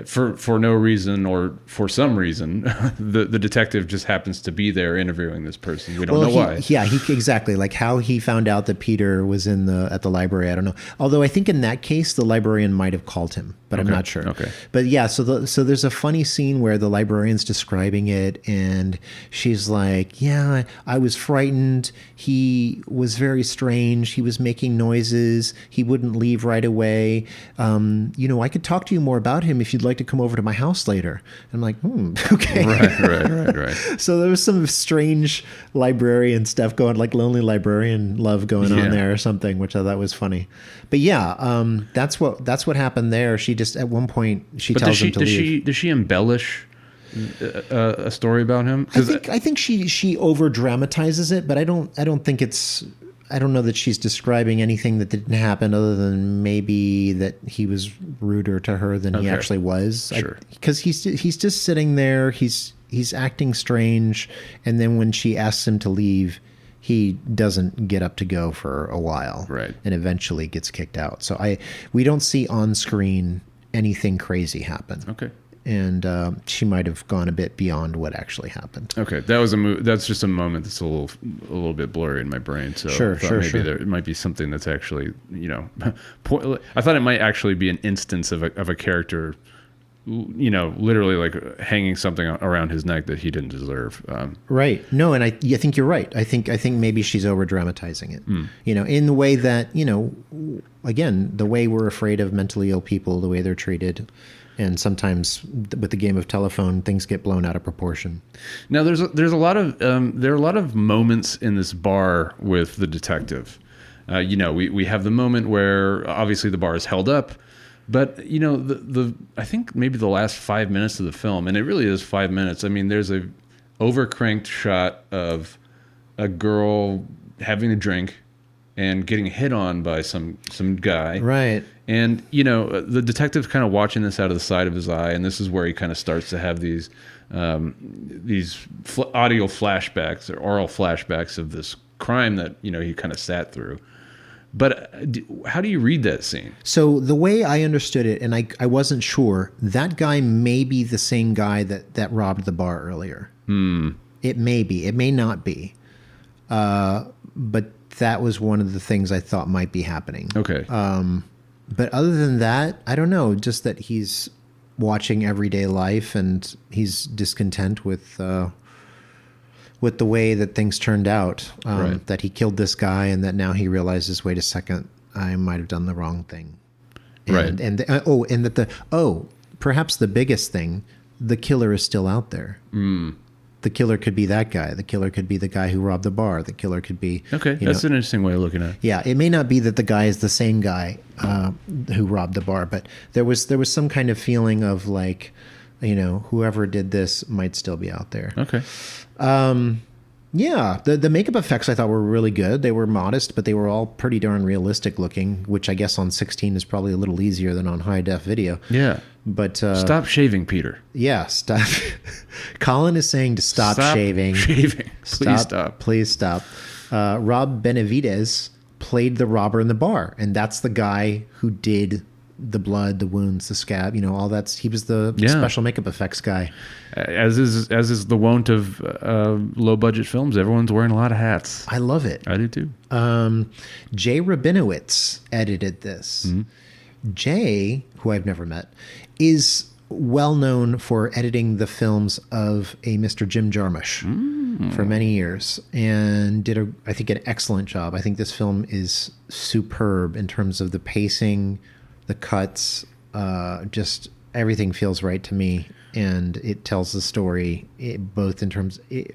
for no reason or for some reason, the detective just happens to be there interviewing this person. We don't know why. Yeah, exactly. Like how he found out that Peter was at the library, I don't know. Although I think in that case, the librarian might have called him, but I'm not sure. Okay. But yeah, so there's a funny scene where the librarian's describing it, and she's like, "Yeah, I was frightened. He was very strange. He was making noises. He wouldn't leave right away. I could talk to you more about him if you'd like to come over to my house later." I'm like, okay. Right. So there was some strange librarian stuff going, like lonely librarian love going Yeah. on there or something, which I thought was funny. But yeah, that's what happened there. She just at one point tells him to leave. Does she embellish a story about him? I think she over dramatizes it, but I don't think it's. I don't know that she's describing anything that didn't happen, other than maybe that he was ruder to her than he actually was. Sure. Because he's just sitting there. He's acting strange, and then when she asks him to leave, he doesn't get up to go for a while, Right. and eventually gets kicked out. So we don't see on screen anything crazy happen. Okay. And she might have gone a bit beyond what actually happened. Okay, that's just a moment that's a little bit blurry in my brain. So Sure, I thought sure, maybe sure. it might be something that's actually I thought it might actually be an instance of a character, literally like hanging something around his neck that he didn't deserve. Right. No, and I think you're right. I think maybe she's over dramatizing it. In the way that again, the way we're afraid of mentally ill people, the way they're treated. And sometimes with the game of telephone, things get blown out of proportion. Now, there are a lot of moments in this bar with the detective. We have the moment where obviously the bar is held up, but I think maybe the last 5 minutes of the film, and it really is 5 minutes. I mean, there's a overcranked shot of a girl having a drink and getting hit on by some guy. Right. And, the detective's kind of watching this out of the side of his eye, and this is where he kind of starts to have these audio flashbacks or oral flashbacks of this crime that, he kind of sat through. But how do you read that scene? So the way I understood it, and I wasn't sure, that guy may be the same guy that robbed the bar earlier. It may be. It may not be. But that was one of the things I thought might be happening. Okay. But other than that, I don't know. Just that he's watching everyday life and he's discontent with the way that things turned out. Right. That he killed this guy and that now he realizes, wait a second, I might have done the wrong thing. Right. Perhaps the biggest thing, the killer is still out there. The killer could be that guy. The killer could be the guy who robbed the bar. The killer could be... Okay, that's an interesting way of looking at it. Yeah, it may not be that the guy is the same guy who robbed the bar, but there was some kind of feeling of like, whoever did this might still be out there. Okay. Yeah, the makeup effects I thought were really good. They were modest, but they were all pretty darn realistic looking, which I guess on 16 is probably a little easier than on high def video. Yeah. But stop shaving, Peter. Yeah, stop. Colin is saying to stop shaving. Please stop. Please stop. Rob Benavidez played the robber in the bar, and that's the guy who did the blood, the wounds, the scab, all that's. He was the special makeup effects guy. As is the wont of low budget films, everyone's wearing a lot of hats. I love it. I do too. Jay Rabinowitz edited this. Jay, who I've never met, is well known for editing the films of a Mr. Jim Jarmusch for many years, and did I think an excellent job. I think this film is superb in terms of the pacing, the cuts, just everything feels right to me, and it tells the story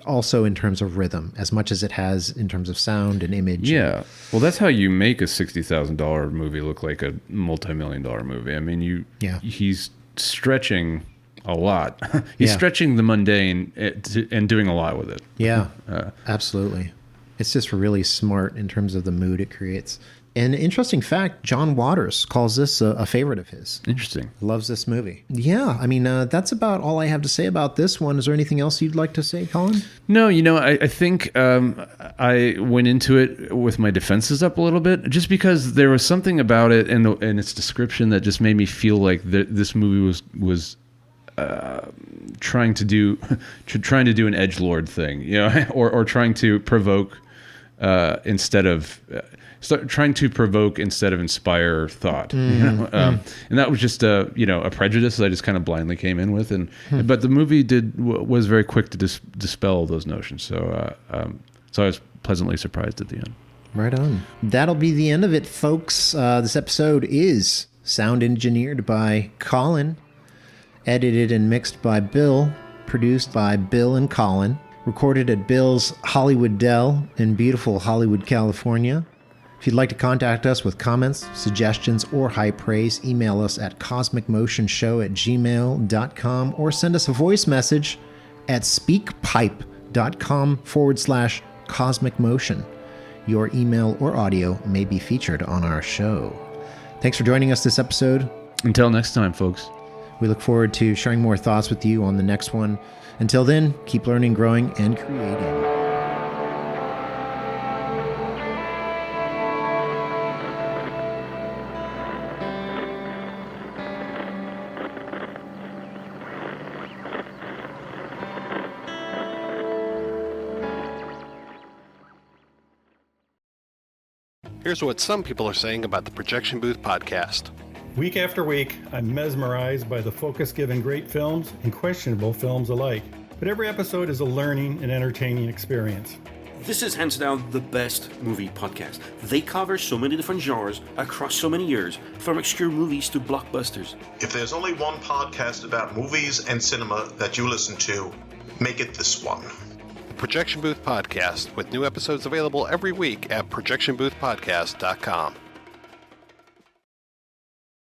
also in terms of rhythm as much as it has in terms of sound and image. Yeah, well, that's how you make a $60,000 movie look like a multi-million-dollar movie. I mean, he's stretching a lot. He's stretching the mundane and doing a lot with it. Yeah, absolutely. It's just really smart in terms of the mood it creates. And an interesting fact, John Waters calls this a favorite of his. Interesting. Loves this movie. Yeah, I mean, that's about all I have to say about this one. Is there anything else you'd like to say, Colin? No, I think I went into it with my defenses up a little bit, just because there was something about it and its description that just made me feel like this movie was trying to do an edgelord thing, or trying to provoke instead of inspire thought, and that was just a prejudice I just kind of blindly came in with, but the movie was very quick to dispel those notions. So I was pleasantly surprised at the end. Right on. That'll be the end of it, folks. This episode is sound engineered by Colin, edited and mixed by Bill, produced by Bill and Colin, recorded at Bill's Hollywood Dell in beautiful Hollywood, California. If you'd like to contact us with comments, suggestions, or high praise, email us at cosmicmotionshow@gmail.com or send us a voice message at speakpipe.com/cosmicmotion. Your email or audio may be featured on our show. Thanks for joining us this episode. Until next time, folks. We look forward to sharing more thoughts with you on the next one. Until then, keep learning, growing, and creating. Here's what some people are saying about the Projection Booth podcast. Week after week, I'm mesmerized by the focus given great films and questionable films alike. But every episode is a learning and entertaining experience. This is hands down the best movie podcast. They cover so many different genres across so many years, from obscure movies to blockbusters. If there's only one podcast about movies and cinema that you listen to, make it this one. The Projection Booth podcast, with new episodes available every week at projectionboothpodcast.com.